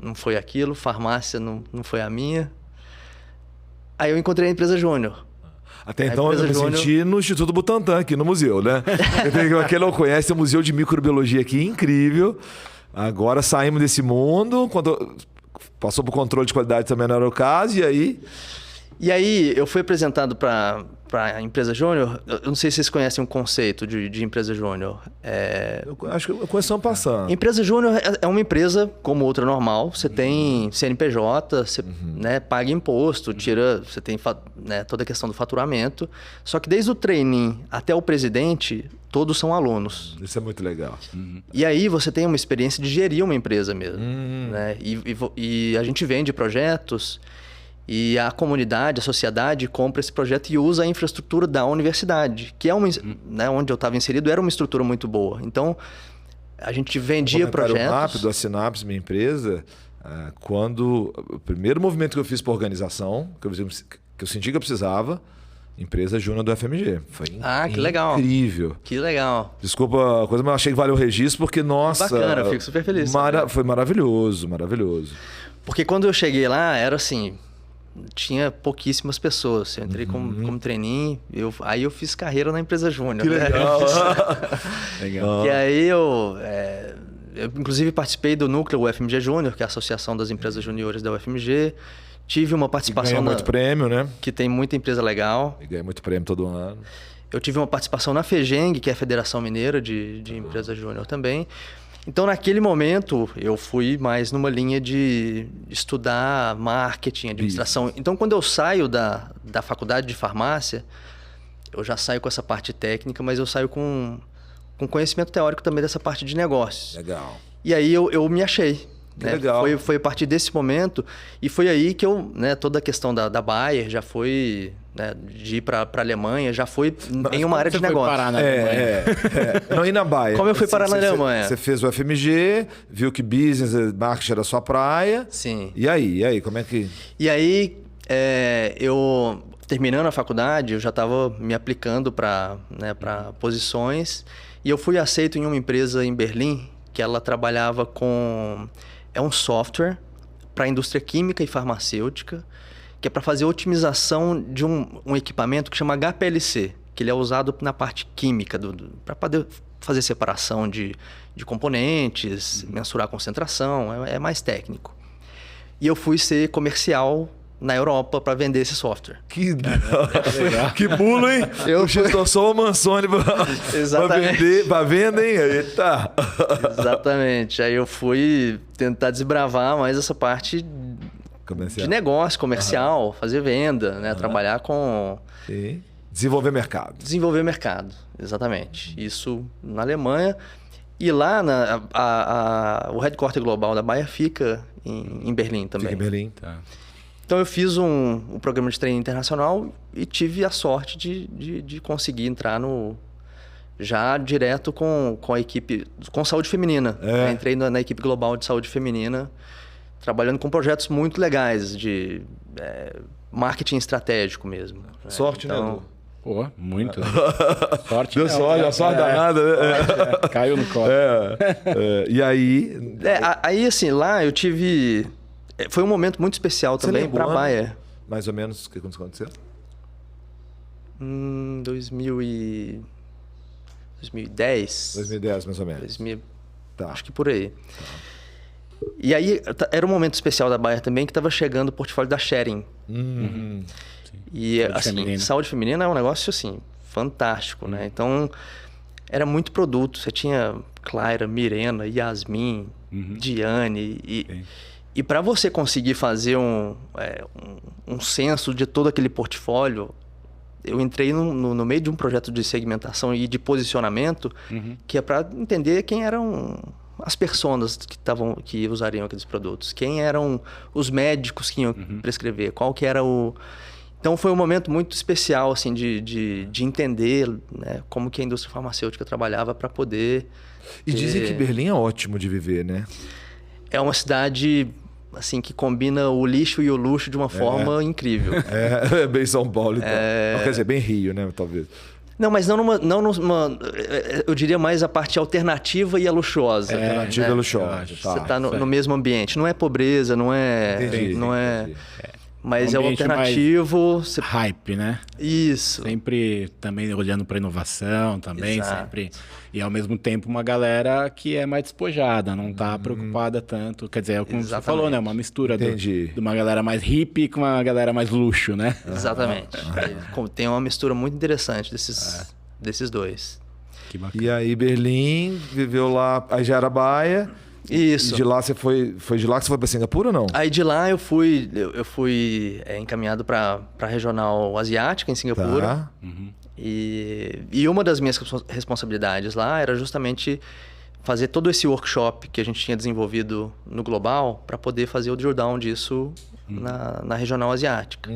Não foi aquilo. Farmácia não foi a minha. Aí eu encontrei a empresa Júnior. Até então eu me senti no Instituto Butantan, aqui no museu, né? Quem não conhece, é o Museu de Microbiologia aqui, incrível. Agora saímos desse mundo, quando passou por controle de qualidade também não era o caso, E aí eu fui apresentado para a empresa Júnior. Eu não sei se vocês conhecem o conceito de empresa Júnior. Eu acho que eu conheço uma passando. Empresa Júnior é uma empresa como outra normal. Você tem CNPJ, você né, paga imposto, você tem né, toda a questão do faturamento. Só que desde o trainee até o presidente, todos são alunos. Isso é muito legal. E aí você tem uma experiência de gerir uma empresa mesmo. Né? E a gente vende projetos. E a comunidade, a sociedade compra esse projeto e usa a infraestrutura da universidade, que é né, onde eu estava inserido, era uma estrutura muito boa. Então, a gente vendia projetos... rápido, a Sinapse, minha empresa, quando... O primeiro movimento que eu fiz para organização, que eu senti que eu precisava, empresa Júnior do FMG. Foi que legal. Incrível. Que legal. Desculpa a coisa, mas eu achei que valeu o registro, porque, nossa... Bacana, eu fico super feliz. Foi maravilhoso, maravilhoso. Porque quando eu cheguei lá, era assim... Tinha pouquíssimas pessoas. Eu entrei como trainee, aí eu fiz carreira na empresa Júnior. Que legal! Legal. E aí eu inclusive participei do núcleo UFMG Júnior, que é a Associação das Empresas Juniores da UFMG. Tive uma participação... Ganha muito prêmio, né? Que tem muita empresa legal. E ganha muito prêmio todo ano. Eu tive uma participação na FEGENG, que é a Federação Mineira de Empresa Júnior também. Então, naquele momento, eu fui mais numa linha de estudar marketing, administração. Então, quando eu saio da faculdade de farmácia, eu já saio com essa parte técnica, mas eu saio com conhecimento teórico também dessa parte de negócios. Legal. E aí eu me achei. Né? Legal. Foi a partir desse momento, e foi aí que eu, né, toda a questão da Bayer já foi, né, de ir para a Alemanha, já foi em uma área de negócio. Foi parar na Alemanha? Não, e na Bayer? Como eu fui parar na Alemanha? Você fez o FMG, viu que business, marketing era a sua praia. Sim. E aí, como é que... E aí, eu, terminando a faculdade, eu já estava me aplicando para posições, e eu fui aceito em uma empresa em Berlim, que ela trabalhava com... É um software para a indústria química e farmacêutica, que é para fazer otimização de um equipamento que chama HPLC, que ele é usado na parte química, para poder fazer separação de componentes, mensurar a concentração, é mais técnico. E eu fui ser comercial na Europa para vender esse software. Que pulo, hein? Eu sou uma Mansone para vender, hein? Eita! Exatamente. Aí eu fui tentar desbravar mais essa parte de negócio comercial, fazer venda, né? Trabalhar com... Sim. Desenvolver mercado. Desenvolver mercado, exatamente. Isso na Alemanha. E lá, o headquarter global da Bayer fica em Berlim também. Fica em Berlim, tá. Então eu fiz um programa de treino internacional e tive a sorte de conseguir entrar já direto com a equipe, com saúde feminina. Entrei na equipe global de saúde feminina, trabalhando com projetos muito legais de marketing estratégico mesmo. Sorte, então, né? Pô, muito. Sorte. Deu sorte, a sorte danada, né? Caiu no colo. E aí... Aí, assim, lá eu tive... Foi um momento muito especial também para a Bayer. Mais ou menos, o que aconteceu? 2010. 2010, mais ou menos. Tá. Acho que por aí. Tá. E aí, era um momento especial da Bayer também, que estava chegando o portfólio da Schering. E, saúde feminina é um negócio, assim, fantástico, né? Então, era muito produto. Você tinha Clara, Mirena, Yasmin, Diane e para você conseguir fazer um censo de todo aquele portfólio, eu entrei no meio de um projeto de segmentação e de posicionamento, que é para entender quem eram as personas que usariam aqueles produtos, quem eram os médicos que iam prescrever, qual que era o... Então foi um momento muito especial assim de entender, né, como que a indústria farmacêutica trabalhava para poder... E dizem que Berlim é ótimo de viver, né? É uma cidade assim que combina o lixo e o luxo de uma forma incrível. É bem São Paulo, então. Quer dizer, bem Rio, né? Talvez. Não, mas não numa... Eu diria mais a parte alternativa e a luxuosa. Alternativa né? e luxuosa. Você está no mesmo ambiente. Não é pobreza, não é... Entendi. Mas Um é o ambiente alternativo. Você... Hype, né? Isso. Sempre também olhando para inovação também, Exato. sempre. E ao mesmo tempo uma galera que é mais despojada, não tá preocupada tanto. Quer dizer, é como você falou, né? Uma mistura de uma galera mais hippie com uma galera mais luxo, né? Exatamente. Tem uma mistura muito interessante desses dois. Que bacana. E aí Berlim, viveu lá, aí já era Baia. Isso. E de lá você foi de lá que você foi para Singapura ou não? Aí de lá eu fui encaminhado para a regional asiática em Singapura. Tá. E uma das minhas responsabilidades lá era justamente fazer todo esse workshop que a gente tinha desenvolvido no global para poder fazer o drill down disso na regional asiática.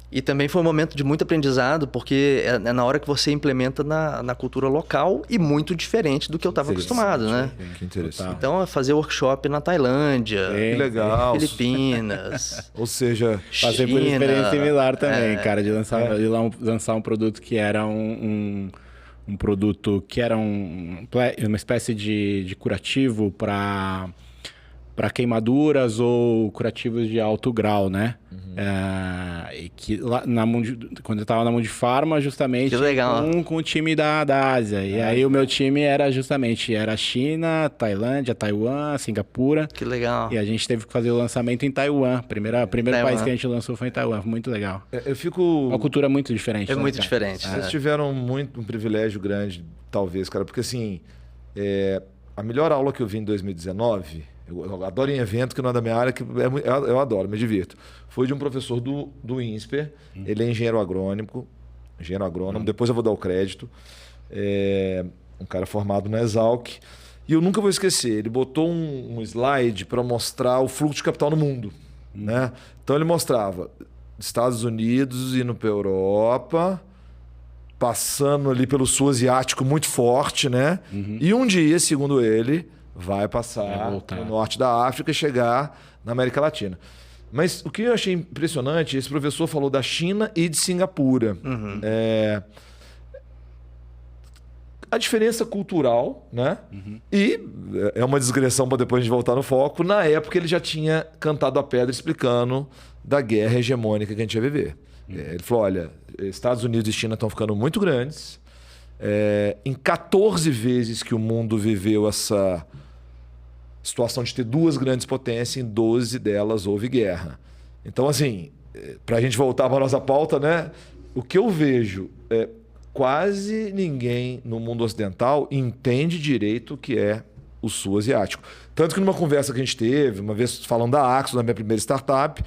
E também foi um momento de muito aprendizado, porque é na hora que você implementa na cultura local e muito diferente do que eu estava acostumado, né? Que interessante. Então, é fazer workshop na Tailândia, Que legal. Filipinas, Ou seja, Passei por China, experiência similar também, cara, de lançar um produto que era um produto que era uma espécie de curativo para queimaduras ou curativos de alto grau, né? E que lá quando eu estava na Mundi Pharma, justamente Que legal. com o time da Ásia. E aí o meu time era China, Tailândia, Taiwan, Singapura. que legal. E a gente teve que fazer o lançamento em Taiwan. Primeiro país que a gente lançou foi em Taiwan. Foi muito legal. eu fico... Uma cultura muito diferente. É né, muito cara? diferente. Vocês tiveram um privilégio grande, talvez, cara, porque assim, a melhor aula que eu vi em 2019, eu adoro em evento, que não é da minha área, que eu adoro, me divirto, foi de um professor do INSPER, ele é engenheiro agrônomo, depois eu vou dar o crédito, um cara formado na Exalc, e eu nunca vou esquecer, ele botou um slide para mostrar o fluxo de capital no mundo, né? Então ele mostrava Estados Unidos indo para a Europa, passando ali pelo sul asiático muito forte, né? E um dia, segundo ele, vai passar no norte da África e chegar na América Latina. Mas o que eu achei impressionante, esse professor falou da China e de Singapura. A diferença cultural, né? E é uma digressão para depois a gente voltar no foco. Na época ele já tinha cantado a pedra explicando da guerra hegemônica que a gente ia viver. Ele falou, olha, Estados Unidos e China estão ficando muito grandes. Em 14 vezes que o mundo viveu essa situação de ter duas grandes potências, em 12 delas houve guerra. Então, assim, para a gente voltar para a nossa pauta, né? O que eu vejo é quase ninguém no mundo ocidental entende direito o que é o sul asiático. Tanto que numa conversa que a gente teve, uma vez falando da Axo, na minha primeira startup,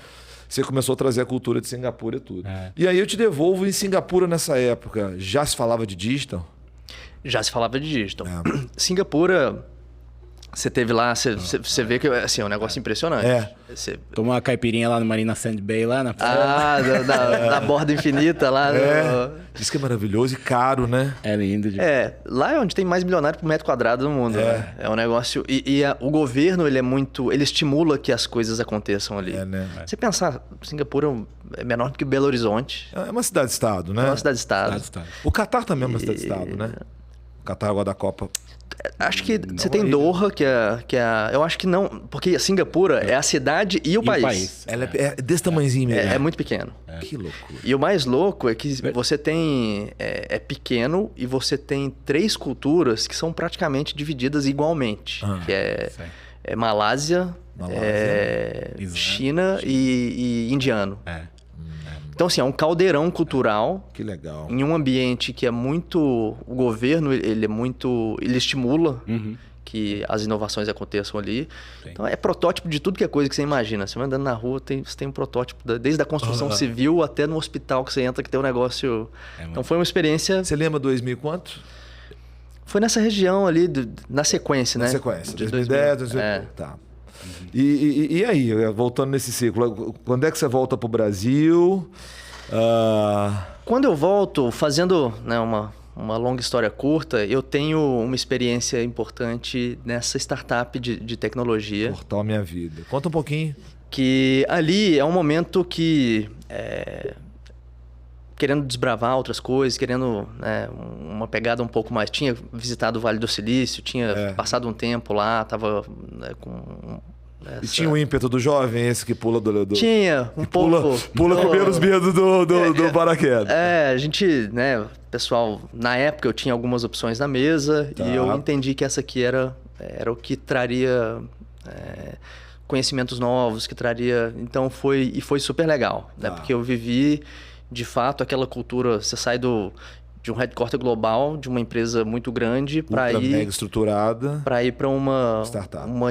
você começou a trazer a cultura de Singapura e tudo. E aí eu te devolvo, em Singapura nessa época, já se falava de digital? Já se falava de digital. Singapura, você teve lá, você vê que assim, é um negócio impressionante. Tomou uma caipirinha lá no Marina Sand Bay, lá na na borda infinita lá. Diz que é maravilhoso e caro, né? É lindo. Lá é onde tem mais milionário por metro quadrado do mundo. Né? É um negócio... o governo, ele estimula que as coisas aconteçam ali. Você pensar, Singapura é menor do que Belo Horizonte. É uma cidade-estado, né? É uma cidade-estado. O Catar também é uma cidade-estado, né? O Catar agora da Copa... Acho que você tem Doha, que é... Eu acho que não... Porque Singapura é a cidade e o país. Ela é desse tamanhozinho mesmo. É muito pequeno. Que loucura. E o mais louco é que você tem... É pequeno e você tem 3 culturas que são praticamente divididas igualmente. Que é Malásia, China e indiano. Então, assim, é um caldeirão cultural. Que legal. Em um ambiente que é muito... O governo, ele é muito... Ele estimula que as inovações aconteçam ali. Então, é protótipo de tudo que é coisa que você imagina. Você vai andando na rua, você tem um protótipo, desde a construção civil até no hospital que você entra, que tem um negócio... Então, foi uma experiência... Você lembra 2000 quanto? Foi nessa região ali, na sequência, Na né? sequência, De 2010, 2000. 2000. Tá. E aí, voltando nesse ciclo, quando é que você volta pro Brasil? Quando eu volto, fazendo, né, uma longa história curta, eu tenho uma experiência importante nessa startup de tecnologia. Portal Minha Vida. Conta um pouquinho. Que ali é um momento que... querendo desbravar outras coisas, querendo, né, uma pegada um pouco mais... Tinha visitado o Vale do Silício, tinha passado um tempo lá, estava, né, com... E tinha o ímpeto do jovem, esse que pula do... Tinha, um pouco... Pula com menos medo do paraquedas. A gente, né, pessoal, na época eu tinha algumas opções na mesa e eu entendi que essa aqui era o que traria conhecimentos novos, que traria... Então foi super legal, né? Porque eu vivi, de fato, aquela cultura... Você sai de um headquarter global, de uma empresa muito grande, para ir... mega estruturada. Para ir para uma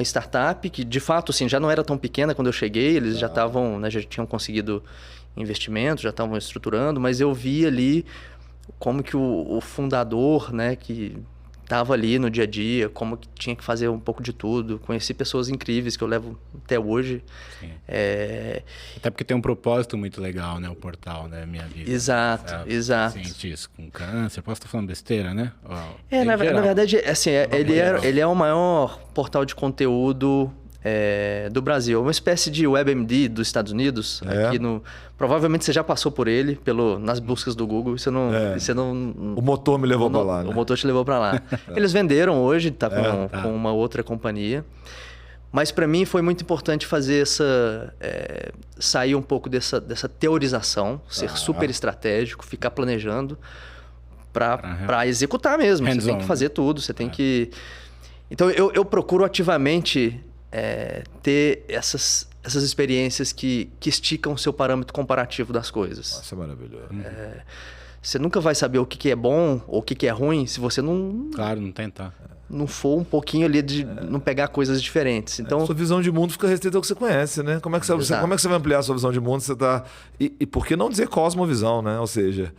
startup que, de fato, assim, já não era tão pequena quando eu cheguei. Eles já estavam, né, já tinham conseguido investimento, já estavam estruturando. Mas eu vi ali como que o fundador, né, que estava ali no dia a dia, como que tinha que fazer um pouco de tudo. Conheci pessoas incríveis que eu levo até hoje. Até porque tem um propósito muito legal, né? O portal, né? Minha Vida. Exato. Cientistas com câncer. Posso estar falando besteira, né? Na verdade, assim, ele é o maior portal de conteúdo do Brasil. Uma espécie de WebMD dos Estados Unidos. Aqui provavelmente você já passou por ele nas buscas do Google. Você não, o motor me levou para lá, né? O motor te levou para lá. Eles venderam hoje, tá com uma outra companhia. Mas para mim foi muito importante fazer sair um pouco dessa teorização, ser super estratégico, ficar planejando para executar mesmo. Você tem que fazer tudo, você tem que... Então eu procuro ativamente ter essas experiências que esticam o seu parâmetro comparativo das coisas. Nossa, é maravilhoso. Você nunca vai saber o que é bom ou o que é ruim se você não... Claro, não tentar. Não for um pouquinho ali de não pegar coisas diferentes. Então, sua visão de mundo fica restrita ao que você conhece, né? Como é que você vai ampliar a sua visão de mundo? Você tá... E por que não dizer cosmovisão, né? Ou seja,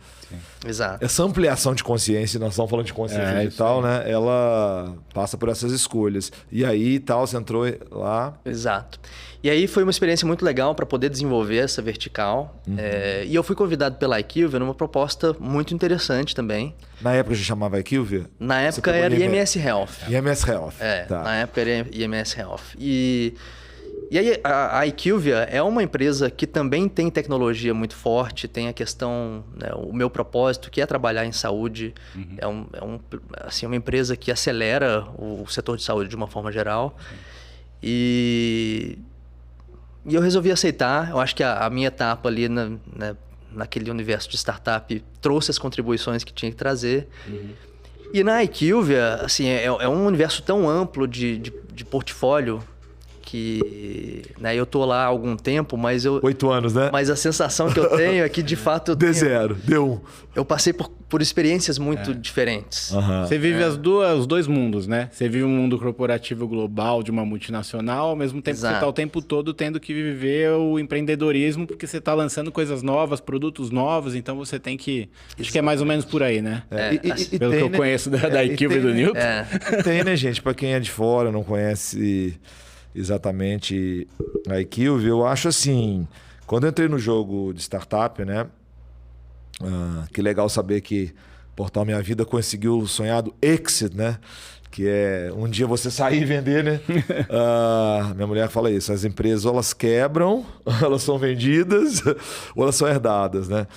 exato. Essa ampliação de consciência, nós estamos falando de consciência digital, né? Ela passa por essas escolhas. E aí, você entrou lá... Exato. E aí foi uma experiência muito legal para poder desenvolver essa vertical. E eu fui convidado pela IQVIA numa proposta muito interessante também. Na época já chamava IQVIA? Na época era IMS Health. IMS Health. Na época era IMS Health. E aí a IQVIA é uma empresa que também tem tecnologia muito forte, tem a questão, né, o meu propósito, que é trabalhar em saúde. É uma empresa que acelera o setor de saúde de uma forma geral. E eu resolvi aceitar. Eu acho que a minha etapa ali naquele universo de startup trouxe as contribuições que tinha que trazer. E na IQVIA, assim, é um universo tão amplo de portfólio que, né, eu tô lá há algum tempo, mas 8 anos, né? Mas a sensação que eu tenho é que, de fato... D0, D1. Eu passei por experiências muito diferentes. Você vive os dois mundos, né? Você vive um mundo corporativo global de uma multinacional, ao mesmo tempo que você tá o tempo todo tendo que viver o empreendedorismo, porque você tá lançando coisas novas, produtos novos, então você tem que... Acho que é mais ou menos por aí, né? Pelo que eu conheço da IQVIA e do Newton. Tem, né, gente? Para quem é de fora, não conhece exatamente a IQVIA, eu acho assim... Quando eu entrei no jogo de startup, né? Que legal saber que Portal Minha Vida conseguiu o sonhado exit, né? Que é um dia você sair e vender, né? Minha mulher fala isso. As empresas ou elas quebram, ou elas são vendidas, ou elas são herdadas, né?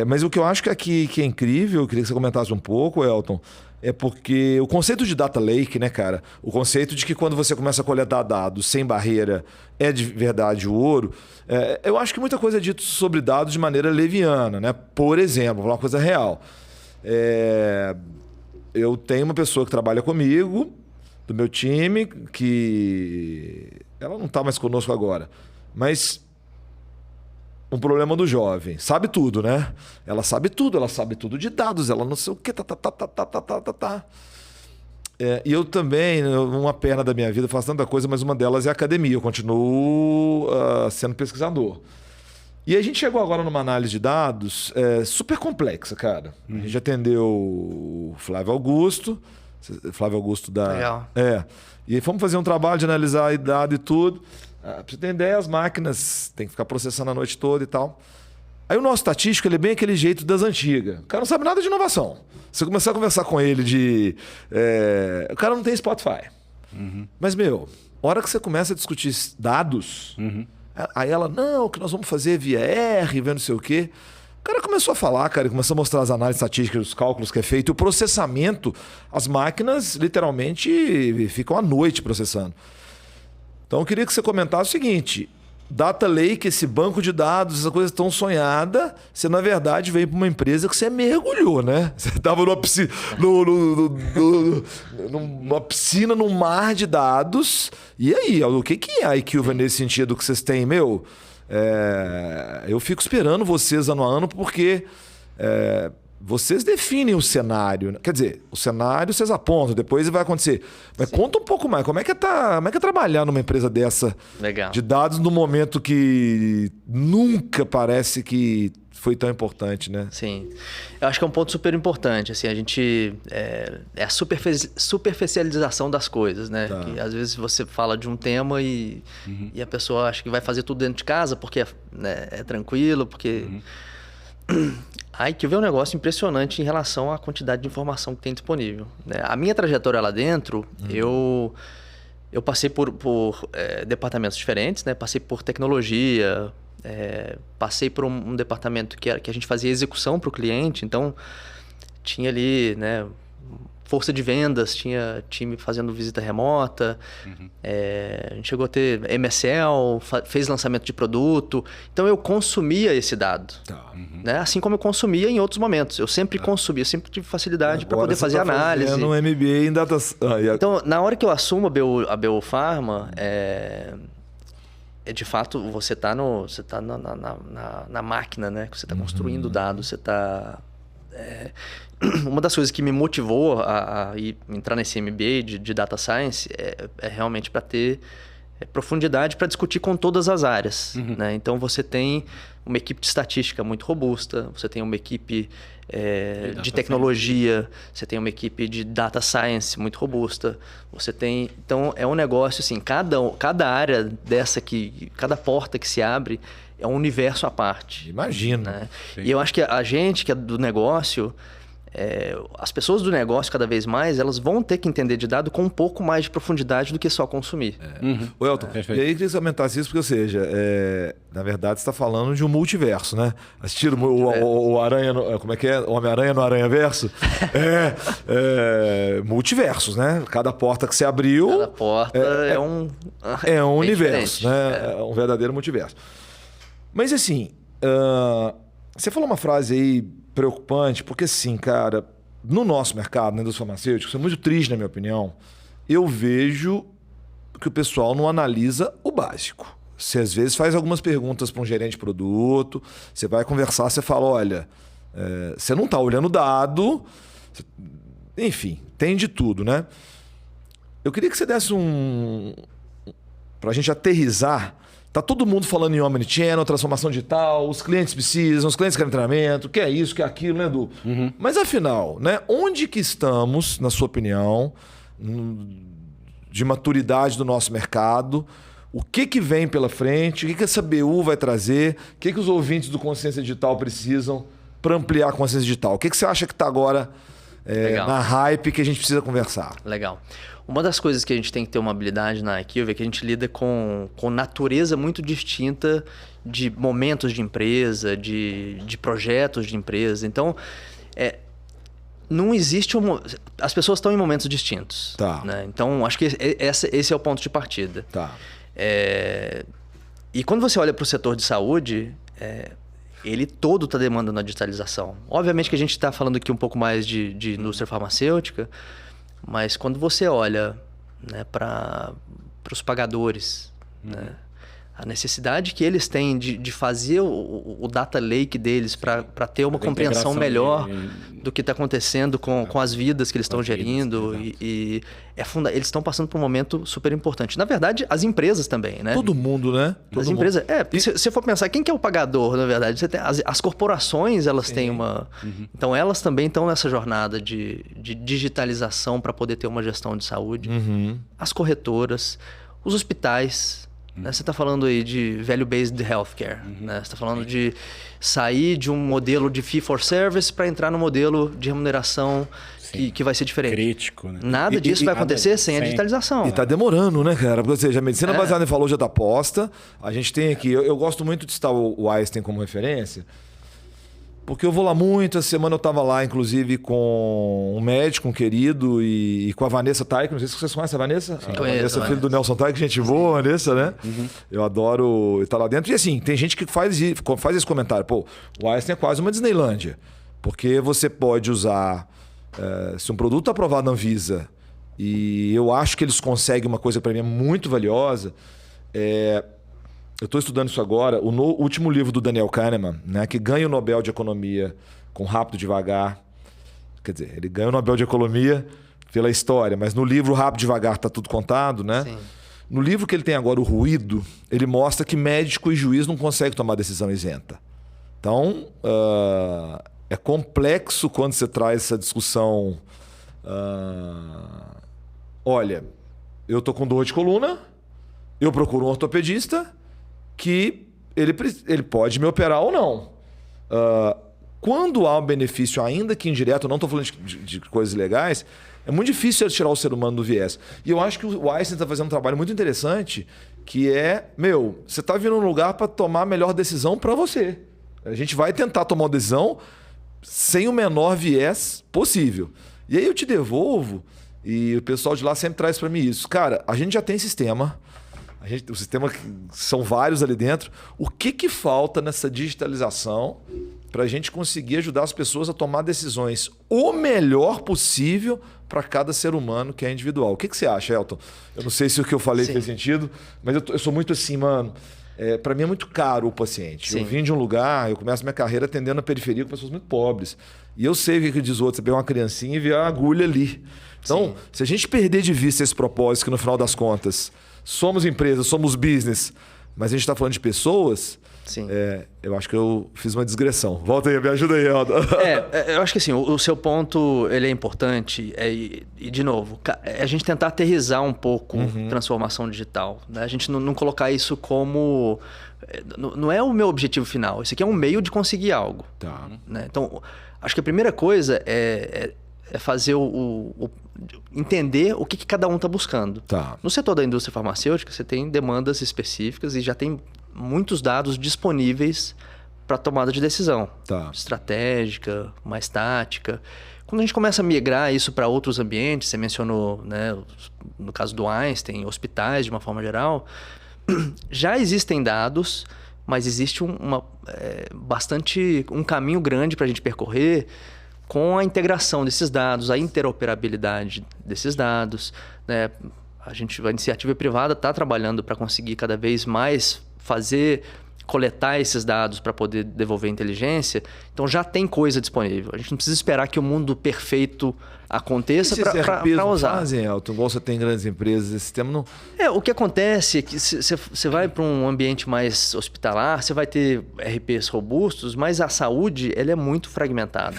Mas o que eu acho que aqui que é incrível, eu queria que você comentasse um pouco, Elton, é porque o conceito de data lake, né, cara? O conceito de que quando você começa a coletar dados sem barreira é de verdade o ouro. Eu acho que muita coisa é dito sobre dados de maneira leviana, né? Por exemplo, vou falar uma coisa real. Eu tenho uma pessoa que trabalha comigo, do meu time, que ela não está mais conosco agora, mas um problema do jovem. Sabe tudo, né? Ela sabe tudo de dados, ela não sei o que, e eu também, uma perna da minha vida, faço tanta coisa, mas uma delas é a academia. Eu continuo sendo pesquisador. E a gente chegou agora numa análise de dados super complexa, cara. A gente atendeu o Flávio Augusto, Flávio Augusto da... Legal. E aí fomos fazer um trabalho de analisar dado e tudo. Pra você ter ideia, as máquinas tem que ficar processando a noite toda e tal. Aí o nosso estatístico, ele é bem aquele jeito das antigas. O cara não sabe nada de inovação. Você começar a conversar com ele de... o cara não tem Spotify. Mas, a hora que você começa a discutir dados, aí ela, não, o que nós vamos fazer via R, vendo não sei o quê. O cara começou a falar, cara, começou a mostrar as análises estatísticas, os cálculos que é feito, e o processamento, as máquinas literalmente ficam à noite processando. Então eu queria que você comentasse o seguinte: Data Lake, esse banco de dados, essa coisa tão sonhada, você na verdade veio para uma empresa que você mergulhou, né? Você estava numa piscina, numa piscina, num mar de dados. E aí, o que é a IQVIA nesse sentido que vocês têm, eu fico esperando vocês ano a ano porque vocês definem o cenário. Quer dizer, o cenário vocês apontam, depois vai acontecer. Mas conta um pouco mais, como é que é trabalhar numa empresa dessa de dados no momento que nunca parece que foi tão importante, né? Sim. Eu acho que é um ponto super importante. Assim, a gente... É a superficialização das coisas, né? Tá. Que, às vezes você fala de um tema e a pessoa acha que vai fazer tudo dentro de casa porque é tranquilo, porque... Aí que vê um negócio impressionante em relação à quantidade de informação que tem disponível, né? A minha trajetória lá dentro, eu passei por departamentos diferentes, né? Passei por tecnologia, passei por um departamento que a gente fazia execução para o cliente, então tinha ali, né, força de vendas, tinha time fazendo visita remota, a gente chegou a ter MSL, fez lançamento de produto, então eu consumia esse dado, né? Assim como eu consumia em outros momentos, eu sempre consumia, eu sempre tive facilidade para poder fazer análise. No MBA em data... Então, na hora que eu assumo a BU Pharma, de fato, você está na máquina, né? Você está construindo dados, você está... Uma das coisas que me motivou a entrar nesse MBA de Data Science é realmente para ter profundidade para discutir com todas as áreas, né? Então, você tem uma equipe de estatística muito robusta, você tem uma equipe de tecnologia, você tem uma equipe de Data Science muito robusta, você tem... Então, é um negócio assim, cada área cada porta que se abre é um universo à parte. Imagino. Né? E eu acho que a gente que é do negócio... as pessoas do negócio, cada vez mais, elas vão ter que entender de dado com um pouco mais de profundidade do que só consumir. O Elton, e aí queria que você comentasse isso, porque, ou seja, na verdade você está falando de um multiverso, né? Assistiram o Aranha, como é que é? O Homem-Aranha no Aranha-Verso? Multiversos, né? Cada porta que você abriu... Cada porta é um universo, né? É um verdadeiro multiverso. Mas assim, você falou uma frase aí preocupante, porque assim, cara, no nosso mercado, na indústria farmacêutica, isso é muito triste, na minha opinião. Eu vejo que o pessoal não analisa o básico. Você às vezes faz algumas perguntas para um gerente de produto, você vai conversar, você fala, olha, você não está olhando o dado, enfim, tem de tudo, né? Eu queria que você desse para a gente aterrizar. Tá todo mundo falando em omnichannel, transformação digital, os clientes precisam, os clientes querem treinamento, que é isso, que é aquilo, né, Edu? Mas afinal, né, onde que estamos, na sua opinião, de maturidade do nosso mercado? O que vem pela frente? O que essa BU vai trazer? O que os ouvintes do Consciência Digital precisam para ampliar a consciência digital? O que você acha que está agora na hype que a gente precisa conversar? Legal. Uma das coisas que a gente tem que ter uma habilidade na IQVIA é que a gente lida com natureza muito distinta de momentos de empresa, de projetos de empresa. Então, não existe as pessoas estão em momentos distintos. Tá. Né? Então, acho que esse é o ponto de partida. Tá. E quando você olha para o setor de saúde, ele todo está demandando a digitalização. Obviamente que a gente está falando aqui um pouco mais de indústria farmacêutica, mas quando você olha, né, para os pagadores, né, a necessidade que eles têm de fazer o data lake deles para ter uma compreensão melhor do que está acontecendo com as vidas que eles estão gerindo. Eles estão passando por um momento super importante. Na verdade, as empresas também, né? Todo mundo, né? As empresas... se você for pensar, quem que é o pagador, na verdade? Você tem, as corporações, elas têm uma... Então, elas também estão nessa jornada de digitalização para poder ter uma gestão de saúde. As corretoras, os hospitais... Né? Você está falando aí de value-based healthcare. Né? Você está falando de sair de um modelo de fee for service para entrar no modelo de remuneração que vai ser diferente. Crítico, né? Nada disso vai acontecer sem a digitalização. E tá demorando, né, cara? Porque, ou seja, a medicina baseada em valor já tá posta. A gente tem aqui... Eu gosto muito de citar o Einstein como referência, porque eu vou lá muito. Essa semana eu estava lá, inclusive, com um médico, um querido, e com a Vanessa Taik. Não sei se vocês conhecem a Vanessa. Sim, a conheço, Vanessa, filho do Nelson Taik, gente boa, Vanessa, né? Eu adoro estar lá dentro. E assim, tem gente que faz esse comentário. Pô, o Einstein é quase uma Disneylândia. Porque você pode usar... se um produto é aprovado na Anvisa, e eu acho que eles conseguem uma coisa para mim muito valiosa... Eu estou estudando isso agora. O último livro do Daniel Kahneman, né, que ganha o Nobel de Economia com Rápido e Devagar. Quer dizer, ele ganha o Nobel de Economia pela história, mas no livro Rápido e Devagar está tudo contado, né? Sim. No livro que ele tem agora, O Ruído, ele mostra que médico e juiz não conseguem tomar decisão isenta. Então, é complexo quando você traz essa discussão. Olha, eu estou com dor de coluna, eu procuro um ortopedista que ele pode me operar ou não. Quando há um benefício, ainda que indireto, eu não estou falando de coisas legais, é muito difícil tirar o ser humano do viés. E eu acho que o Einstein está fazendo um trabalho muito interessante, que você está vindo num lugar para tomar a melhor decisão para você. A gente vai tentar tomar uma decisão sem o menor viés possível. E aí eu te devolvo, e o pessoal de lá sempre traz para mim isso. Cara, a gente já tem sistema... O sistema, são vários ali dentro. O que falta nessa digitalização para a gente conseguir ajudar as pessoas a tomar decisões o melhor possível para cada ser humano que é individual? O que você acha, Elton? Eu não sei se o que eu falei fez sentido, mas eu sou muito assim, mano. Para mim é muito caro o paciente. Sim. Eu vim de um lugar, eu começo minha carreira atendendo a periferia com pessoas muito pobres. E eu sei o que diz o outro. Você pega uma criancinha e vê a agulha ali. Então, se a gente perder de vista esse propósito, que no final das contas... Somos empresa, somos business, mas a gente está falando de pessoas. Sim. Eu acho que eu fiz uma digressão. Volta aí, me ajuda aí, Elton. Eu acho que assim, o seu ponto ele é importante. E de novo, a gente tentar aterrizar um pouco transformação digital. Né? A gente não colocar isso como... Não é o meu objetivo final. Isso aqui é um meio de conseguir algo. Tá. Né? Então, acho que a primeira coisa é fazer entender o que cada um está buscando. Tá. No setor da indústria farmacêutica, você tem demandas específicas e já tem muitos dados disponíveis para tomada de decisão. Tá. Estratégica, mais tática. Quando a gente começa a migrar isso para outros ambientes, você mencionou, né, no caso do Einstein, hospitais de uma forma geral, já existem dados, mas existe um caminho grande para a gente percorrer com a integração desses dados, a interoperabilidade desses dados. Né? A iniciativa privada está trabalhando para conseguir cada vez mais coletar esses dados para poder devolver inteligência. Então já tem coisa disponível. A gente não precisa esperar que o mundo perfeito aconteça para usar. Fazem, Elton, igual você tem grandes empresas, esse sistema não... O que acontece é que você vai para um ambiente mais hospitalar, você vai ter RPs robustos, mas a saúde ela é muito fragmentada.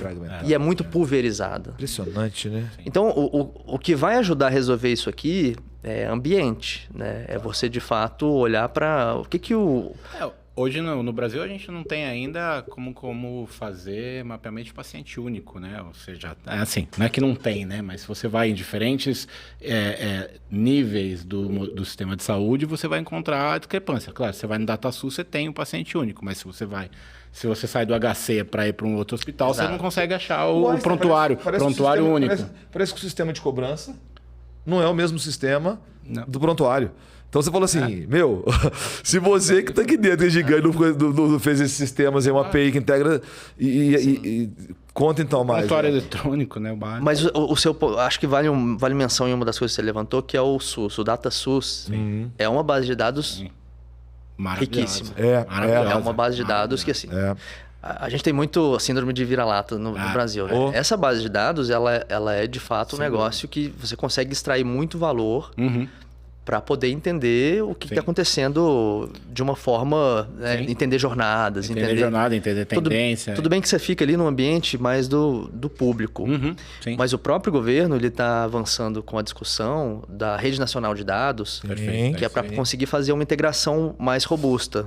E é muito pulverizada. Impressionante, né? Então, o que vai ajudar a resolver isso aqui é ambiente. Né? É você, de fato, olhar para o que o... Hoje no Brasil a gente não tem ainda como fazer mapeamento de paciente único, né? Ou seja, assim, não é que não tem, né? Mas se você vai em diferentes níveis do sistema de saúde, você vai encontrar discrepância. Claro, você vai no DataSUS, você tem um paciente único, mas se você sai do HC para ir para um outro hospital, Exato. Você não consegue achar o prontuário, prontuário único. Parece que o sistema de cobrança não é o mesmo sistema do prontuário. Então você falou assim, se você que está aqui dentro, é gigante, não fez esses sistemas, uma API que integra e conta então mais. Prontuário eletrônico, né? Mas acho que vale menção em uma das coisas que você levantou, que é o SUS, o DataSUS. É uma base de dados riquíssima. É uma base de dados que assim... A gente tem muito síndrome de vira-lata no Brasil. Né? Essa base de dados, ela é de fato um negócio que você consegue extrair muito valor para poder entender o que está acontecendo de uma forma, né? Entender jornadas, entender tendência. Tudo bem que você fica ali no ambiente mais do público, mas o próprio governo ele está avançando com a discussão da Rede Nacional de Dados, que é para conseguir fazer uma integração mais robusta.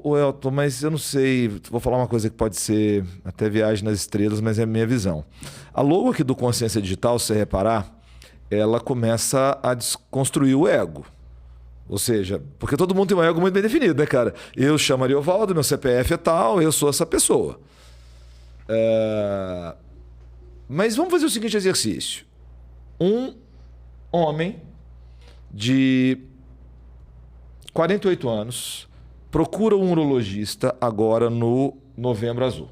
O Elton, mas eu não sei, vou falar uma coisa que pode ser até viagem nas estrelas, mas é a minha visão. A logo aqui do Consciência Digital, se você reparar, ela começa a desconstruir o ego. Ou seja, porque todo mundo tem um ego muito bem definido, né, cara? Eu chamo Ariovaldo, meu CPF é tal, eu sou essa pessoa. Mas vamos fazer o seguinte exercício. Um homem de 48 anos procura um urologista agora no Novembro Azul.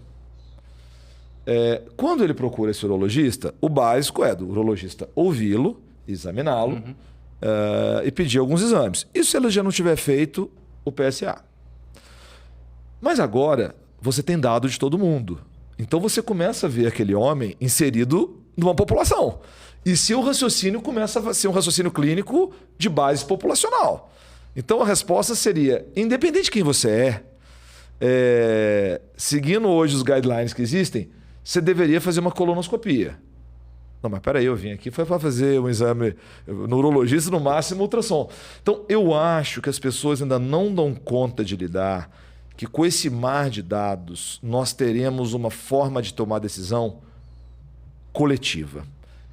Quando ele procura esse urologista, o básico é do urologista ouvi-lo, examiná-lo e pedir alguns exames. Isso se ele já não tiver feito o PSA. Mas agora você tem dado de todo mundo. Então você começa a ver aquele homem inserido numa população. E seu raciocínio começa a ser um raciocínio clínico de base populacional. Então a resposta seria, independente de quem você seguindo hoje os guidelines que existem, você deveria fazer uma colonoscopia. Não, mas peraí, eu vim aqui foi para fazer um exame no urologista, no máximo ultrassom. Então eu acho que as pessoas ainda não dão conta de lidar que com esse mar de dados nós teremos uma forma de tomar decisão coletiva.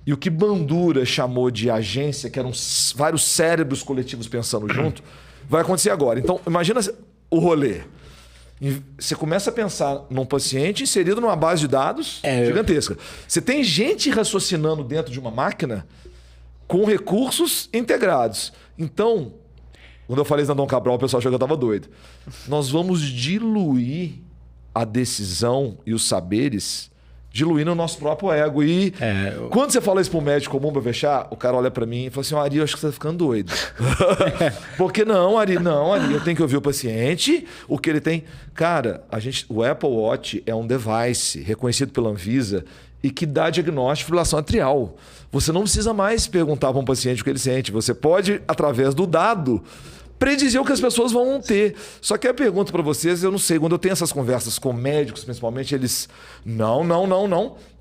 E o que Bandura chamou de agência, que eram vários cérebros coletivos pensando junto, vai acontecer agora. Então, imagina o rolê. Você começa a pensar num paciente inserido numa base de dados gigantesca. Você tem gente raciocinando dentro de uma máquina com recursos integrados. Então, quando eu falei isso na Dom Cabral, o pessoal achou que eu estava doido. Nós vamos diluir a decisão e os saberes diluindo o nosso próprio ego. E quando você fala isso para um médico comum para fechar, o cara olha para mim e fala assim, Ari, eu acho que você tá ficando doido. Porque não, Ari, eu tenho que ouvir o paciente, o que ele tem. Cara, o Apple Watch é um device reconhecido pela Anvisa e que dá diagnóstico de fibrilação atrial. Você não precisa mais perguntar para um paciente o que ele sente. Você pode, através do dado, predizer o que as pessoas vão ter. Só que a pergunta para vocês, eu não sei, quando eu tenho essas conversas com médicos, principalmente, eles... Não.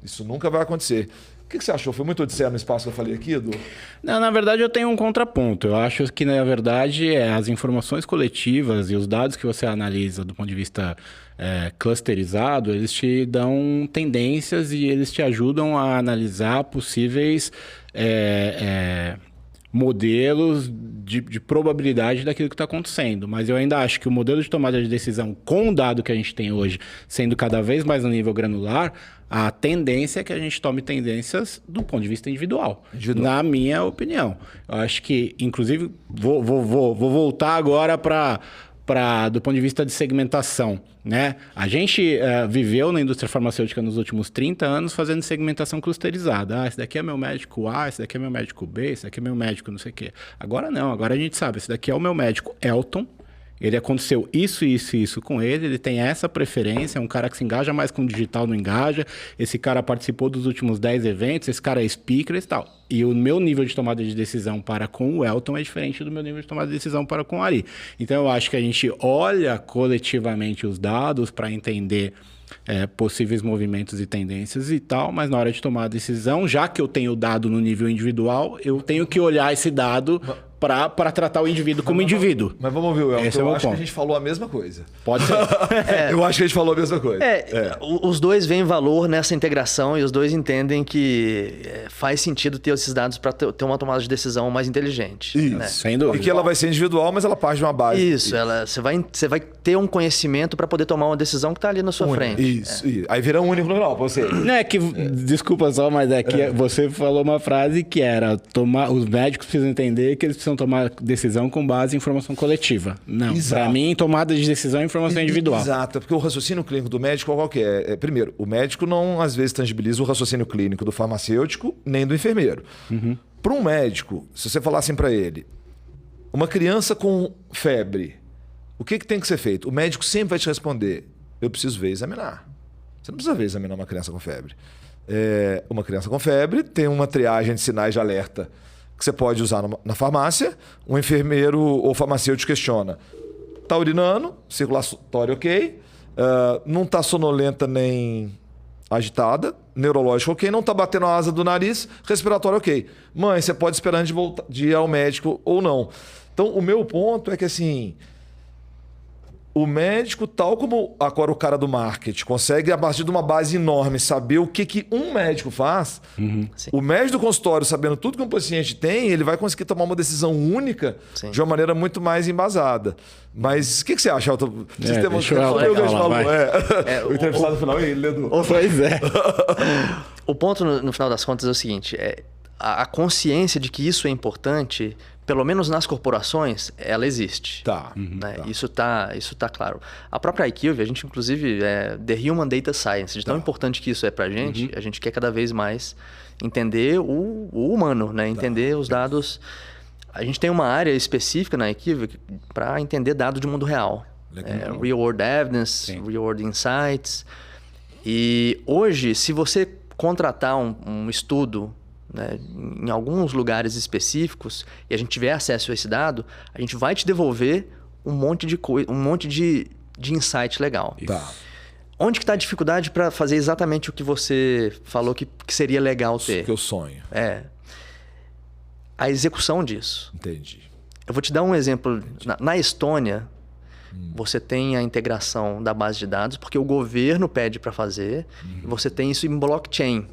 Isso nunca vai acontecer. O que você achou? Foi muito odisseia no espaço que eu falei aqui, Edu? Não, na verdade eu tenho um contraponto. Eu acho que, na verdade, as informações coletivas e os dados que você analisa do ponto de vista clusterizado, eles te dão tendências e eles te ajudam a analisar possíveis... modelos de probabilidade daquilo que está acontecendo. Mas eu ainda acho que o modelo de tomada de decisão com o dado que a gente tem hoje, sendo cada vez mais no nível granular, a tendência é que a gente tome tendências do ponto de vista individual. Na minha opinião. Eu acho que, inclusive, vou voltar agora do ponto de vista de segmentação, né? A gente viveu na indústria farmacêutica nos últimos 30 anos fazendo segmentação clusterizada. Esse daqui é meu médico A, esse daqui é meu médico B, esse daqui é meu médico não sei o quê. Agora não, agora a gente sabe, esse daqui é o meu médico Elton, ele aconteceu isso com ele tem essa preferência, é um cara que se engaja mais com o digital, não engaja, esse cara participou dos últimos 10 eventos, esse cara é speaker e tal. E o meu nível de tomada de decisão para com o Elton é diferente do meu nível de tomada de decisão para com o Ari. Então eu acho que a gente olha coletivamente os dados para entender possíveis movimentos e tendências e tal, mas na hora de tomar a decisão, já que eu tenho o dado no nível individual, eu tenho que olhar esse dado para tratar o indivíduo como indivíduo. Mas vamos ouvir o Elton. Esse é o eu acho ponto. que a gente falou a mesma coisa. Pode ser. Eu acho que a gente falou a mesma coisa. Os dois veem valor nessa integração e os dois entendem que faz sentido ter esses dados para ter uma tomada de decisão mais inteligente. Isso. Né? Sem dúvida. E que ela vai ser individual, mas ela parte de uma base. Isso. Você vai ter um conhecimento para poder tomar uma decisão que está ali na sua frente. Isso. Aí vira um único no final para você. Não é que, desculpa só, mas você falou uma frase que era os médicos precisam entender que eles precisam tomar decisão com base em informação coletiva. Não, para mim, tomada de decisão é informação individual. Exato, porque o raciocínio clínico do médico, qual que é? Primeiro, o médico não, às vezes, tangibiliza o raciocínio clínico do farmacêutico nem do enfermeiro. Para um médico, se você falar assim para ele, uma criança com febre, o que tem que ser feito? O médico sempre vai te responder, eu preciso ver e examinar. Você não precisa ver e examinar uma criança com febre. Uma criança com febre tem uma triagem de sinais de alerta que você pode usar na farmácia. Um enfermeiro ou farmacêutico questiona. Está urinando, circulatório ok, não está sonolenta nem agitada, neurológico ok, não está batendo a asa do nariz, respiratório ok. Mãe, você pode esperar antes de ir ao médico ou não. Então, o meu ponto é que assim... O médico, tal como agora o cara do marketing, consegue, a partir de uma base enorme, saber o que um médico faz. O médico do consultório, sabendo tudo que um paciente tem, ele vai conseguir tomar uma decisão única de uma maneira muito mais embasada. Mas o que você acha, Elton? O entrevistado no final, ele lendo. Pois é. O ponto, no final das contas, é o seguinte. A consciência de que isso é importante... Pelo menos nas corporações, ela existe. Tá. Né? Isso tá claro. A própria IQVIA, a gente inclusive, The Human Data Science, de tão importante que isso é pra gente, a gente quer cada vez mais entender o humano, né? Entender os dados. A gente tem uma área específica na IQVIA para entender dados de mundo real. Real World Evidence, Real World Insights. E hoje, se você contratar um estudo... Né, em alguns lugares específicos e a gente tiver acesso a esse dado, a gente vai te devolver um monte de insight legal. Tá. Onde que está a dificuldade para fazer exatamente o que você falou que seria legal ter? Que eu sonho. A execução disso. Entendi. Eu vou te dar um exemplo. Na Estônia, você tem a integração da base de dados, porque o governo pede para fazer, e você tem isso em blockchain.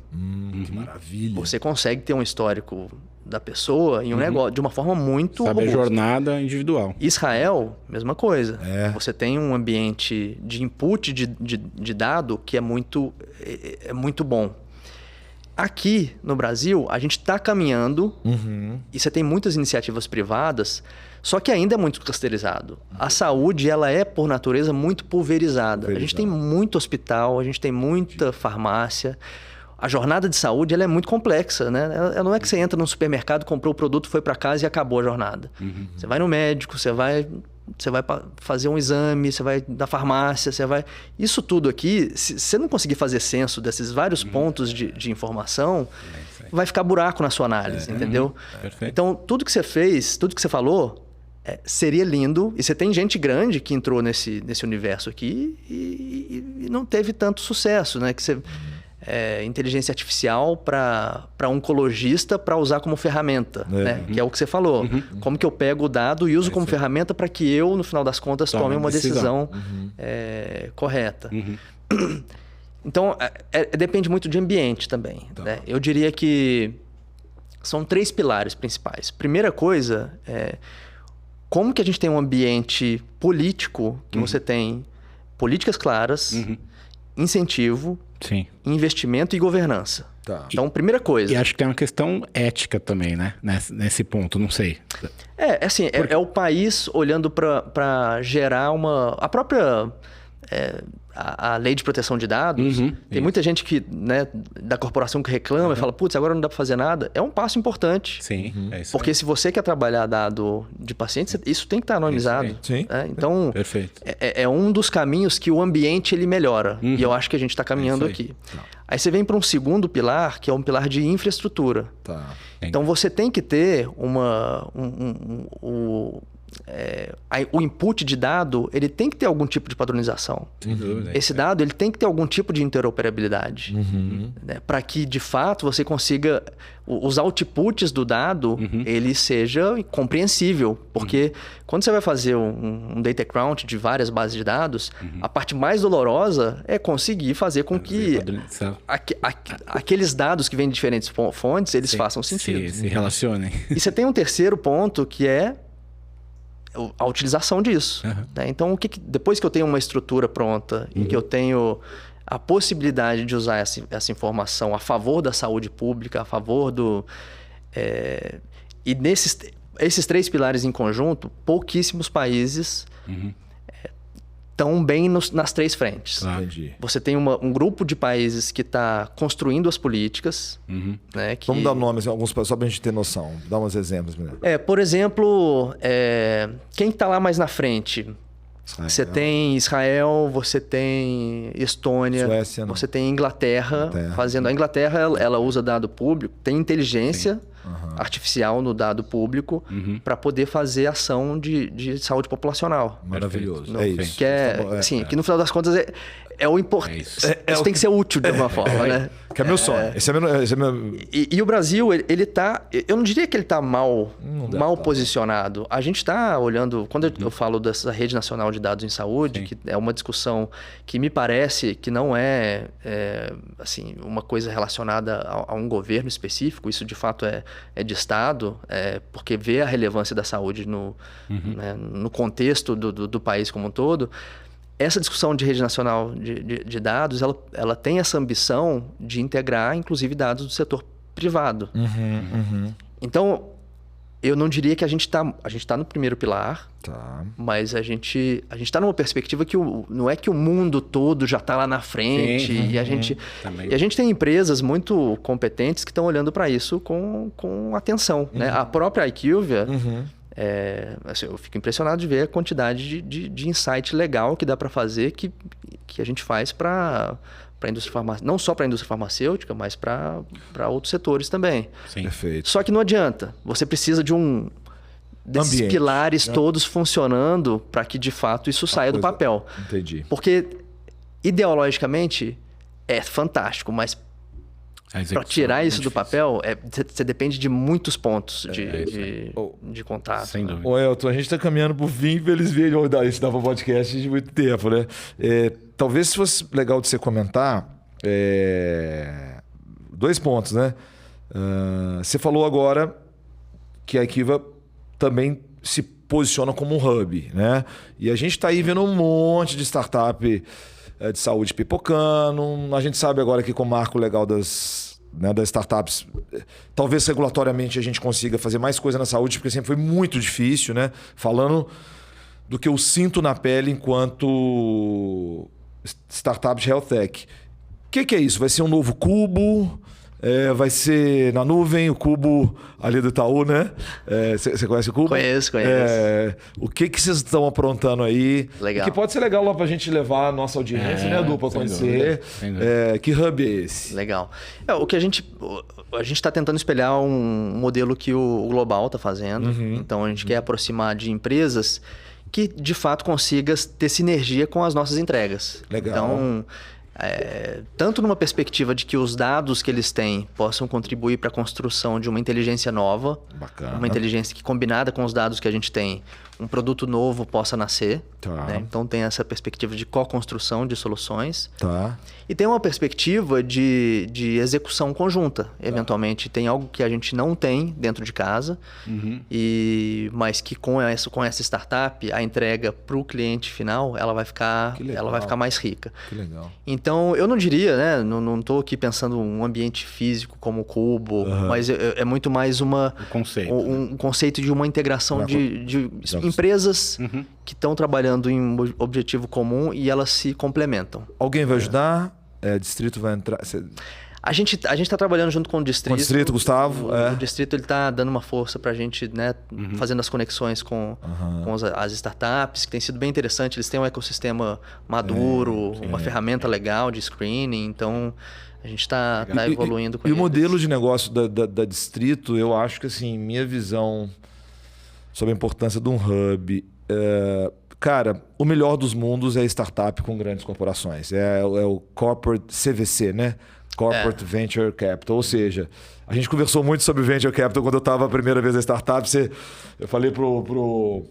Que maravilha. Você consegue ter um histórico da pessoa em um negócio de uma forma muito Sabe robusta. a jornada individual. Israel, mesma coisa. Você tem um ambiente de input de dado que é muito bom. Aqui no Brasil, a gente está caminhando e você tem muitas iniciativas privadas, só que ainda é muito clusterizado. A saúde, ela é, por natureza, muito pulverizada. A gente tem muito hospital, a gente tem muita farmácia. A jornada de saúde, ela é muito complexa, né? Não é que você entra num supermercado, comprou o produto, foi para casa e acabou a jornada. Você vai no médico, você vai fazer um exame, você vai na farmácia, você vai... Isso tudo aqui, se você não conseguir fazer senso desses vários pontos de informação, vai ficar buraco na sua análise, entendeu? Perfeito. Então, tudo que você fez, tudo que você falou, seria lindo. E você tem gente grande que entrou nesse universo aqui e não teve tanto sucesso, né? Que você... inteligência artificial para oncologista para usar como ferramenta, né? Que é o que você falou. Como que eu pego o dado e uso como ferramenta para que eu, no final das contas, tome uma decisão correta. Então, depende muito de ambiente também. Né? Eu diria que são 3 pilares principais. Primeira coisa como que a gente tem um ambiente político que você tem políticas claras, incentivo, investimento e governança. Tá. Então, primeira coisa... E acho que tem uma questão ética também, né? Nesse ponto, não sei. Assim, é o país olhando para gerar a própria... a lei de proteção de dados. Tem muita gente que, né, da corporação que reclama e fala, putz, agora não dá para fazer nada. É um passo importante. Sim, é isso. Porque se você quer trabalhar dado de pacientes, isso tem que estar anonimizado. Sim. Então, Perfeito. É um dos caminhos que o ambiente ele melhora. E eu acho que a gente está caminhando aqui. Aí você vem para um segundo pilar, que é um pilar de infraestrutura. Tá. Então, você tem que ter o input de dado, ele tem que ter algum tipo de padronização. Sem dúvida. Esse dado, ele tem que ter algum tipo de interoperabilidade. Né? Para que, de fato, você consiga... Os outputs do dado, ele seja compreensível. Porque quando você vai fazer um data count de várias bases de dados, a parte mais dolorosa é conseguir fazer com que aqueles dados que vêm de diferentes fontes, eles façam sentido. Se relacionem. E você tem um terceiro ponto, que é a utilização disso. Né? Então, depois que eu tenho uma estrutura pronta e que eu tenho a possibilidade de usar essa informação a favor da saúde pública, a favor do... e esses 3 pilares em conjunto, pouquíssimos países estão bem nas 3 frentes. Claro. Entendi. Você tem um grupo de países que está construindo as políticas. Né, que... Vamos dar nomes, alguns só para a gente ter noção. Dá uns exemplos. Por exemplo, quem está lá mais na frente? Você tem Israel, você tem Estônia, Suécia, não. você tem Inglaterra fazendo. A Inglaterra, ela usa dado público, tem inteligência artificial no dado público para poder fazer ação de saúde populacional. Maravilhoso. No- É isso. Que assim, que no final das contas é o importante. Isso tem que ser útil de uma forma, né? Que é meu sonho. Esse é meu... E o Brasil, ele tá... Eu não diria que ele tá mal posicionado. A gente está olhando... Quando eu falo dessa Rede Nacional de Dados em Saúde, que é uma discussão que me parece que não é assim, uma coisa relacionada a um governo específico. Isso, de fato, é de Estado, porque vê a relevância da saúde né, no contexto do país como um todo. Essa discussão de rede nacional de dados, ela tem essa ambição de integrar, inclusive, dados do setor privado. Então, eu não diria que a gente tá no primeiro pilar, Tá. mas a gente está numa perspectiva que não é que o mundo todo já está lá na frente. Sim, e a gente tem empresas muito competentes que estão olhando para isso com atenção. Né? A própria IQVIA... assim, eu fico impressionado de ver a quantidade de insight legal que dá para fazer, que a gente faz para a indústria farmacêutica, não só para a indústria farmacêutica, mas para outros setores também. Sim. Perfeito. Só que não adianta. Você precisa de desses Ambiente, pilares todos funcionando para que de fato isso saia do papel. Entendi. Porque ideologicamente é fantástico, mas para tirar isso do papel, você depende de muitos pontos de contato. Sem dúvida. Ô, Elton, a gente está caminhando pro fim, infelizmente, isso dava podcast de muito tempo, né? Talvez se fosse legal de você comentar 2 pontos, né? Você falou agora que a IQVIA também se posiciona como um hub, né? E a gente está aí vendo um monte de startup de saúde pipocando. A gente sabe agora que com o marco legal das startups, talvez regulatoriamente a gente consiga fazer mais coisa na saúde, porque sempre foi muito difícil, né? Falando do que eu sinto na pele enquanto startup de health tech. O que é isso? Vai ser um novo Cubo? Vai ser na nuvem, o Cubo ali do Itaú, né? Você conhece o Cubo? Conheço. O que vocês estão aprontando aí? Legal. Que pode ser legal lá pra gente levar a nossa audiência, né, Edu? Pra conhecer. Sem dúvida. Que hub é esse? Legal. O que a gente está tentando espelhar um modelo que o Global está fazendo. Então, a gente quer aproximar de empresas que, de fato, consiga ter sinergia com as nossas entregas. Legal. Então, tanto numa perspectiva de que os dados que eles têm possam contribuir para a construção de uma inteligência nova, Bacana. uma inteligência que, combinada com os dados que a gente tem, um produto novo possa nascer. Tá. Né? Então, tem essa perspectiva de co-construção de soluções. Tá. E tem uma perspectiva de execução conjunta. Eventualmente, tem algo que a gente não tem dentro de casa, mas que com essa startup, a entrega para o cliente final, ela vai ficar mais rica. Que legal. Então, eu não diria, né? Não estou aqui pensando um ambiente físico como o Cubo, mas é muito mais O conceito. um conceito de uma integração de empresas que estão trabalhando em um objetivo comum e elas se complementam. Alguém vai ajudar? Distrito vai entrar? A gente está trabalhando junto com o Distrito. Com o Distrito, Gustavo? O Distrito está dando uma força para a gente, né, fazendo as conexões com as startups, que tem sido bem interessante. Eles têm um ecossistema maduro, uma ferramenta legal de screening. Então, a gente está evoluindo com E eles. o modelo de negócio da Distrito, eu acho que, assim, minha visão sobre a importância de um hub... Cara, o melhor dos mundos é startup com grandes corporações. É o Corporate CVC, né? Corporate Venture Capital. Ou seja, a gente conversou muito sobre Venture Capital quando eu estava a primeira vez na startup. Eu falei pro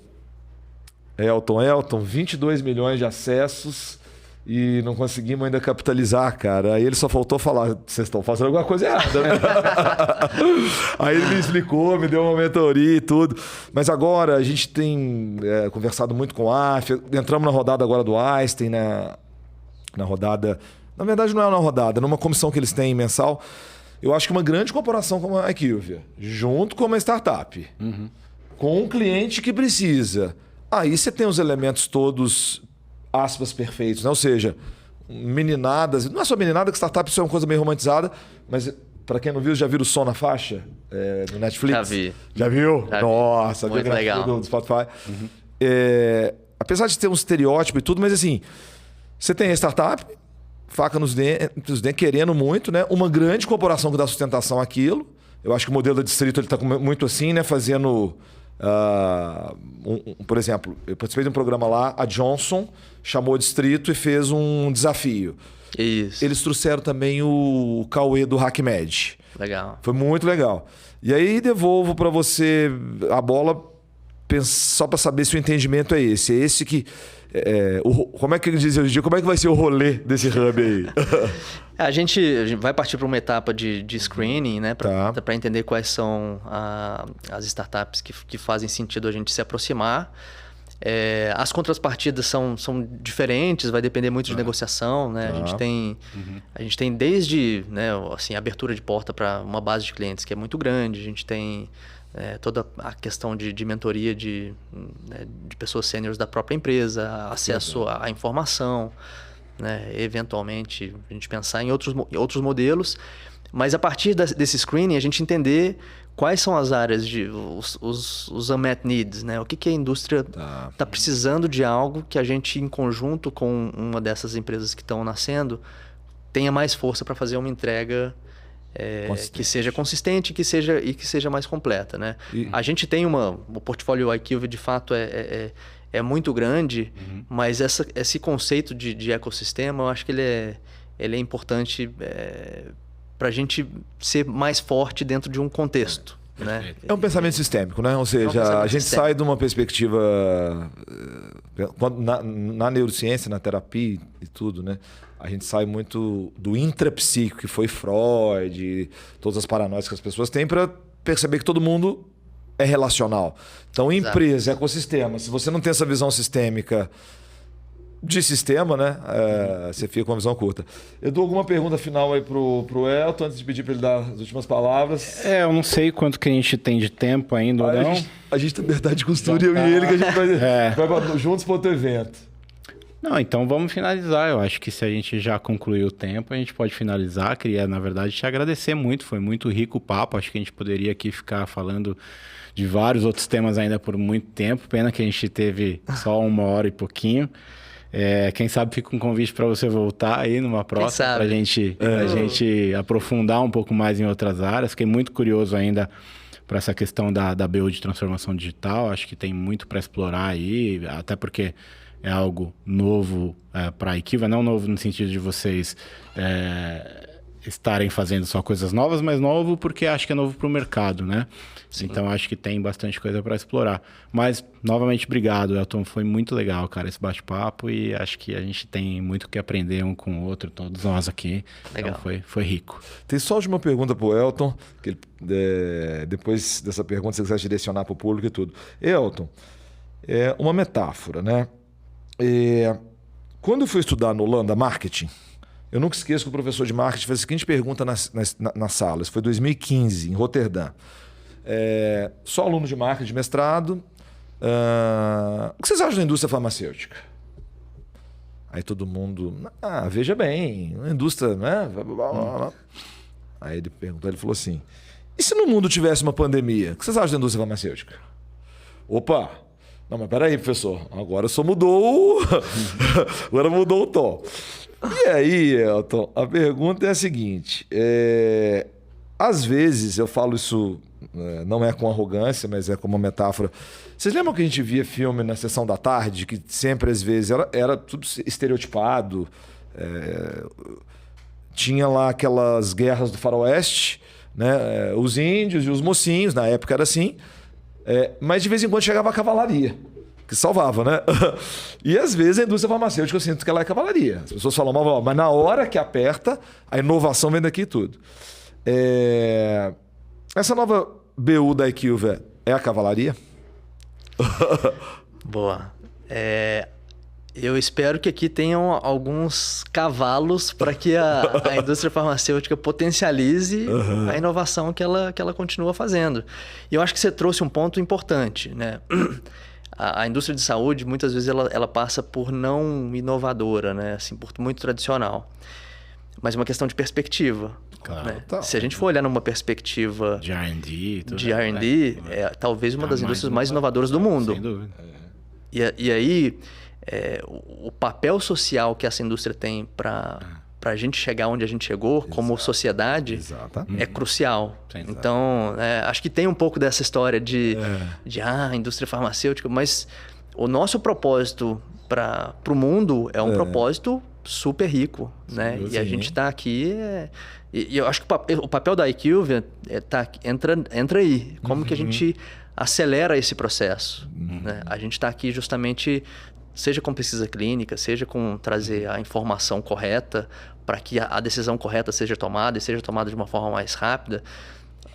Elton, 22 milhões de acessos e não conseguimos ainda capitalizar, cara. Aí ele só faltou falar, vocês estão fazendo alguma coisa errada, né? Aí ele me explicou, me deu uma mentoria e tudo. Mas agora a gente tem conversado muito com a AF, entramos na rodada agora do Einstein, na rodada... Na verdade não é uma rodada, numa comissão que eles têm mensal. Eu acho que uma grande corporação como a IQVIA, junto com uma startup, com um cliente que precisa. Aí você tem os elementos todos... aspas perfeitos, né? Ou seja, meninadas, não é só meninada, que startup isso é uma coisa meio romantizada, mas para quem não viu, já viu o Som na Faixa no Netflix? Já vi. Já viu? Já vi. Nossa, muito viu legal. do Spotify. apesar de ter um estereótipo e tudo, mas assim, você tem a startup, faca nos dentes, querendo muito, né? Uma grande corporação que dá sustentação àquilo. Eu acho que o modelo da Distrito ele está muito assim, né? Fazendo... por exemplo, eu participei de um programa lá, a Johnson chamou o Distrito e fez um desafio. Isso. Eles trouxeram também o Cauê do HackMed. Legal. Foi muito legal. E aí devolvo para você a bola só para saber se o entendimento é esse. É esse que... como é que ele diz hoje em dia? Como é que vai ser o rolê desse hub aí? A gente vai partir para uma etapa de screening, né? Para entender quais são as startups que fazem sentido a gente se aproximar. As contrapartidas são diferentes, vai depender muito de negociação, né? A gente tem desde, né, assim, abertura de porta para uma base de clientes que é muito grande. A gente tem toda a questão de mentoria de pessoas sêniores da própria empresa, acesso à informação, né? Eventualmente a gente pensar em outros modelos, mas a partir desse screening a gente entender quais são as áreas os unmet needs, né? O que a indústria está precisando de algo que a gente, em conjunto com uma dessas empresas que estão nascendo, tenha mais força para fazer uma entrega que seja consistente que seja mais completa, né? A gente tem o portfólio IQVIA de fato é muito grande, mas esse conceito de ecossistema, eu acho que ele é importante para a gente ser mais forte dentro de um contexto. Né? É um pensamento sistêmico, né? Ou seja, a gente sai de uma perspectiva na neurociência, na terapia e tudo, né? A gente sai muito do intrapsíquico, que foi Freud, todas as paranoias que as pessoas têm, para perceber que todo mundo é relacional. Então, empresa, ecossistema. Se você não tem essa visão sistêmica de sistema, né? Você fica com uma visão curta. Eu dou alguma pergunta final aí pro Elton, antes de pedir para ele dar as últimas palavras. Eu não sei quanto que a gente tem de tempo ainda ou não. A gente tem verdade de costura, eu e ele, que a gente vai juntos para outro evento. Não, então vamos finalizar. Eu acho que se a gente já concluiu o tempo, a gente pode finalizar. Queria, na verdade, te agradecer muito. Foi muito rico o papo. Acho que a gente poderia aqui ficar falando de vários outros temas ainda por muito tempo. Pena que a gente teve só 1 hora e pouquinho. Quem sabe fica um convite para você voltar aí numa próxima, para a gente aprofundar um pouco mais em outras áreas. Fiquei muito curioso ainda para essa questão da BU de transformação digital. Acho que tem muito para explorar aí, até porque é algo novo para a IQVIA, não novo no sentido de vocês estarem fazendo só coisas novas, mas novo porque acho que é novo para o mercado, né? Sim. Então acho que tem bastante coisa para explorar. Mas, novamente, obrigado, Elton. Foi muito legal, cara, esse bate-papo, e acho que a gente tem muito o que aprender um com o outro, todos nós aqui. Legal. Então foi rico. Tem só uma pergunta para o Elton, que depois dessa pergunta, se você quiser direcionar para o público e tudo. Elton, uma metáfora, né? Quando eu fui estudar no Holanda Marketing, eu nunca esqueço que o professor de marketing fez a seguinte pergunta na sala. Isso foi em 2015, em Roterdã. Só aluno de marketing de mestrado. O que vocês acham da indústria farmacêutica? Aí todo mundo... veja bem, a indústria... Né? Aí ele perguntou, ele falou assim... E se no mundo tivesse uma pandemia? O que vocês acham da indústria farmacêutica? Opa! Não, mas peraí, professor. Agora só mudou... Agora mudou o tom. E aí, Elton, a pergunta é a seguinte. Às vezes, eu falo isso, não é com arrogância, mas é como uma metáfora. Vocês lembram que a gente via filme na sessão da tarde, que sempre, às vezes, era tudo estereotipado? Tinha lá aquelas guerras do faroeste, né? Os índios e os mocinhos, na época era assim. Mas de vez em quando chegava a cavalaria, que salvava, né? E às vezes a indústria farmacêutica, eu sinto que ela é cavalaria. As pessoas falam mal, mas na hora que aperta, a inovação vem daqui e tudo. Essa nova BU da IQVIA é a cavalaria? Boa. Eu espero que aqui tenham alguns cavalos para que a indústria farmacêutica potencialize a inovação que ela continua fazendo. E eu acho que você trouxe um ponto importante, né? A indústria de saúde, muitas vezes, ela passa por não inovadora, né? Assim, por muito tradicional. Mas é uma questão de perspectiva. Claro. Né? Se a gente for olhar numa perspectiva de R&D, talvez uma das indústrias mais inovadoras do mundo. Sem dúvida. E aí, o papel social que essa indústria tem para a gente chegar onde a gente chegou, como sociedade, é crucial. Então, acho que tem um pouco dessa história de indústria farmacêutica, mas o nosso propósito para o mundo é um propósito super rico, né? E a gente está aqui... E eu acho que o papel da IQVIA entra aí. Como que a gente acelera esse processo? Né? A gente está aqui justamente, seja com pesquisa clínica, seja com trazer a informação correta para que a decisão correta seja tomada e seja tomada de uma forma mais rápida.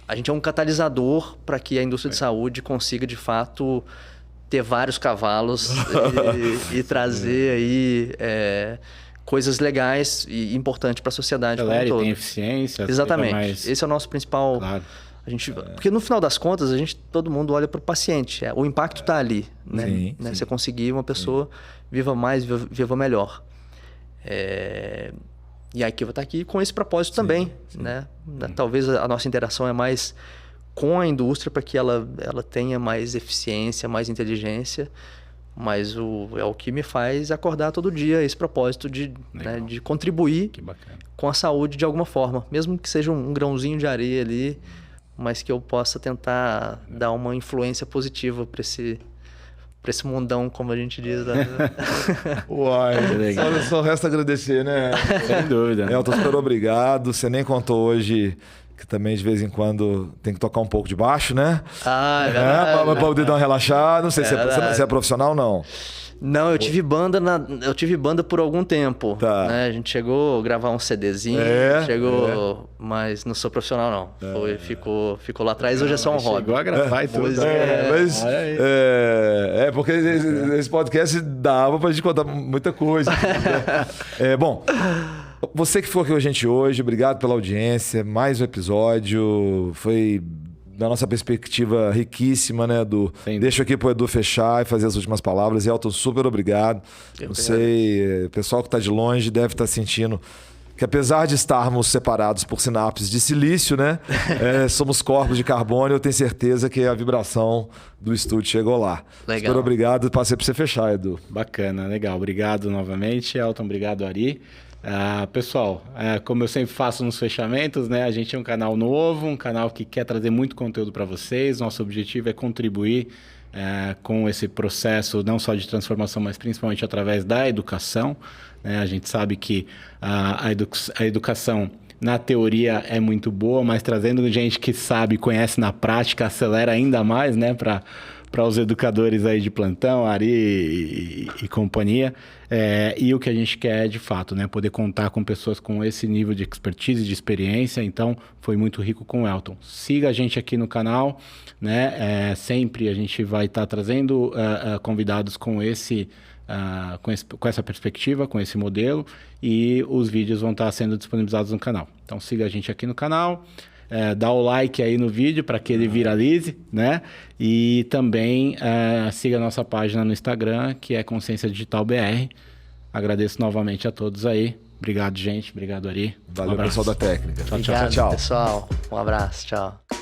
A gente é um catalisador para que a indústria de saúde consiga, de fato, ter vários cavalos e trazer aí... coisas legais e importantes para a sociedade como um todo. Tem eficiência. Exatamente. Mais... Esse é o nosso principal... Claro. Porque no final das contas, todo mundo olha para o paciente. O impacto está ali. Né? Sim. Você conseguir uma pessoa viva mais, viva melhor. E a IQVIA está aqui com esse propósito também. Né? Talvez a nossa interação é mais com a indústria para que ela tenha mais eficiência, mais inteligência. Mas é o que me faz acordar todo dia, esse propósito de contribuir com a saúde de alguma forma. Mesmo que seja um grãozinho de areia ali, mas que eu possa tentar dar uma influência positiva para esse mundão, como a gente diz. Uai, só resta agradecer, né? Sem dúvida. Elton, super obrigado. Você nem contou hoje... que também de vez em quando tem que tocar um pouco de baixo, né? É verdade. Pra poder dar uma relaxada. Não sei se você é profissional ou não. Não, eu tive banda por algum tempo. Tá. Né? A gente chegou a gravar um CDzinho, mas não sou profissional, não. Ficou lá atrás, hoje é só um hobby. Chegou a gravar e tudo. Porque esse podcast dava pra gente contar muita coisa. Bom... Você que ficou aqui com a gente hoje, obrigado pela audiência. Mais um episódio. Foi, da nossa perspectiva, riquíssima, né, Edu? Deixo aqui pro Edu fechar e fazer as últimas palavras. Elton, super obrigado. Não sei, o pessoal que está de longe deve estar sentindo que, apesar de estarmos separados por sinapses de silício, né, somos corpos de carbono. Eu tenho certeza que a vibração do estúdio chegou lá. Legal. Super obrigado. Passei para você fechar, Edu. Bacana, legal. Obrigado novamente, Elton. Obrigado, Ari. Pessoal, como eu sempre faço nos fechamentos, né, a gente é um canal novo, um canal que quer trazer muito conteúdo para vocês. Nosso objetivo é contribuir com esse processo, não só de transformação, mas principalmente através da educação. Né? A gente sabe que a educação, na teoria, é muito boa, mas trazendo gente que sabe, conhece na prática, acelera ainda mais, né, para os educadores aí de plantão, Ari e companhia. E o que a gente quer, de fato, né, poder contar com pessoas com esse nível de expertise, de experiência. Então, foi muito rico com o Elton. Siga a gente aqui no canal, né? Sempre a gente vai estar trazendo convidados com essa perspectiva, com esse modelo, e os vídeos vão estar sendo disponibilizados no canal. Então, siga a gente aqui no canal. Dá o like aí no vídeo para que ele viralize, né? E também siga a nossa página no Instagram, que é Consciência Digital BR. Agradeço novamente a todos aí. Obrigado, gente. Obrigado, Ari. Valeu, pessoal da técnica. Obrigado, pessoal. Um abraço. Tchau.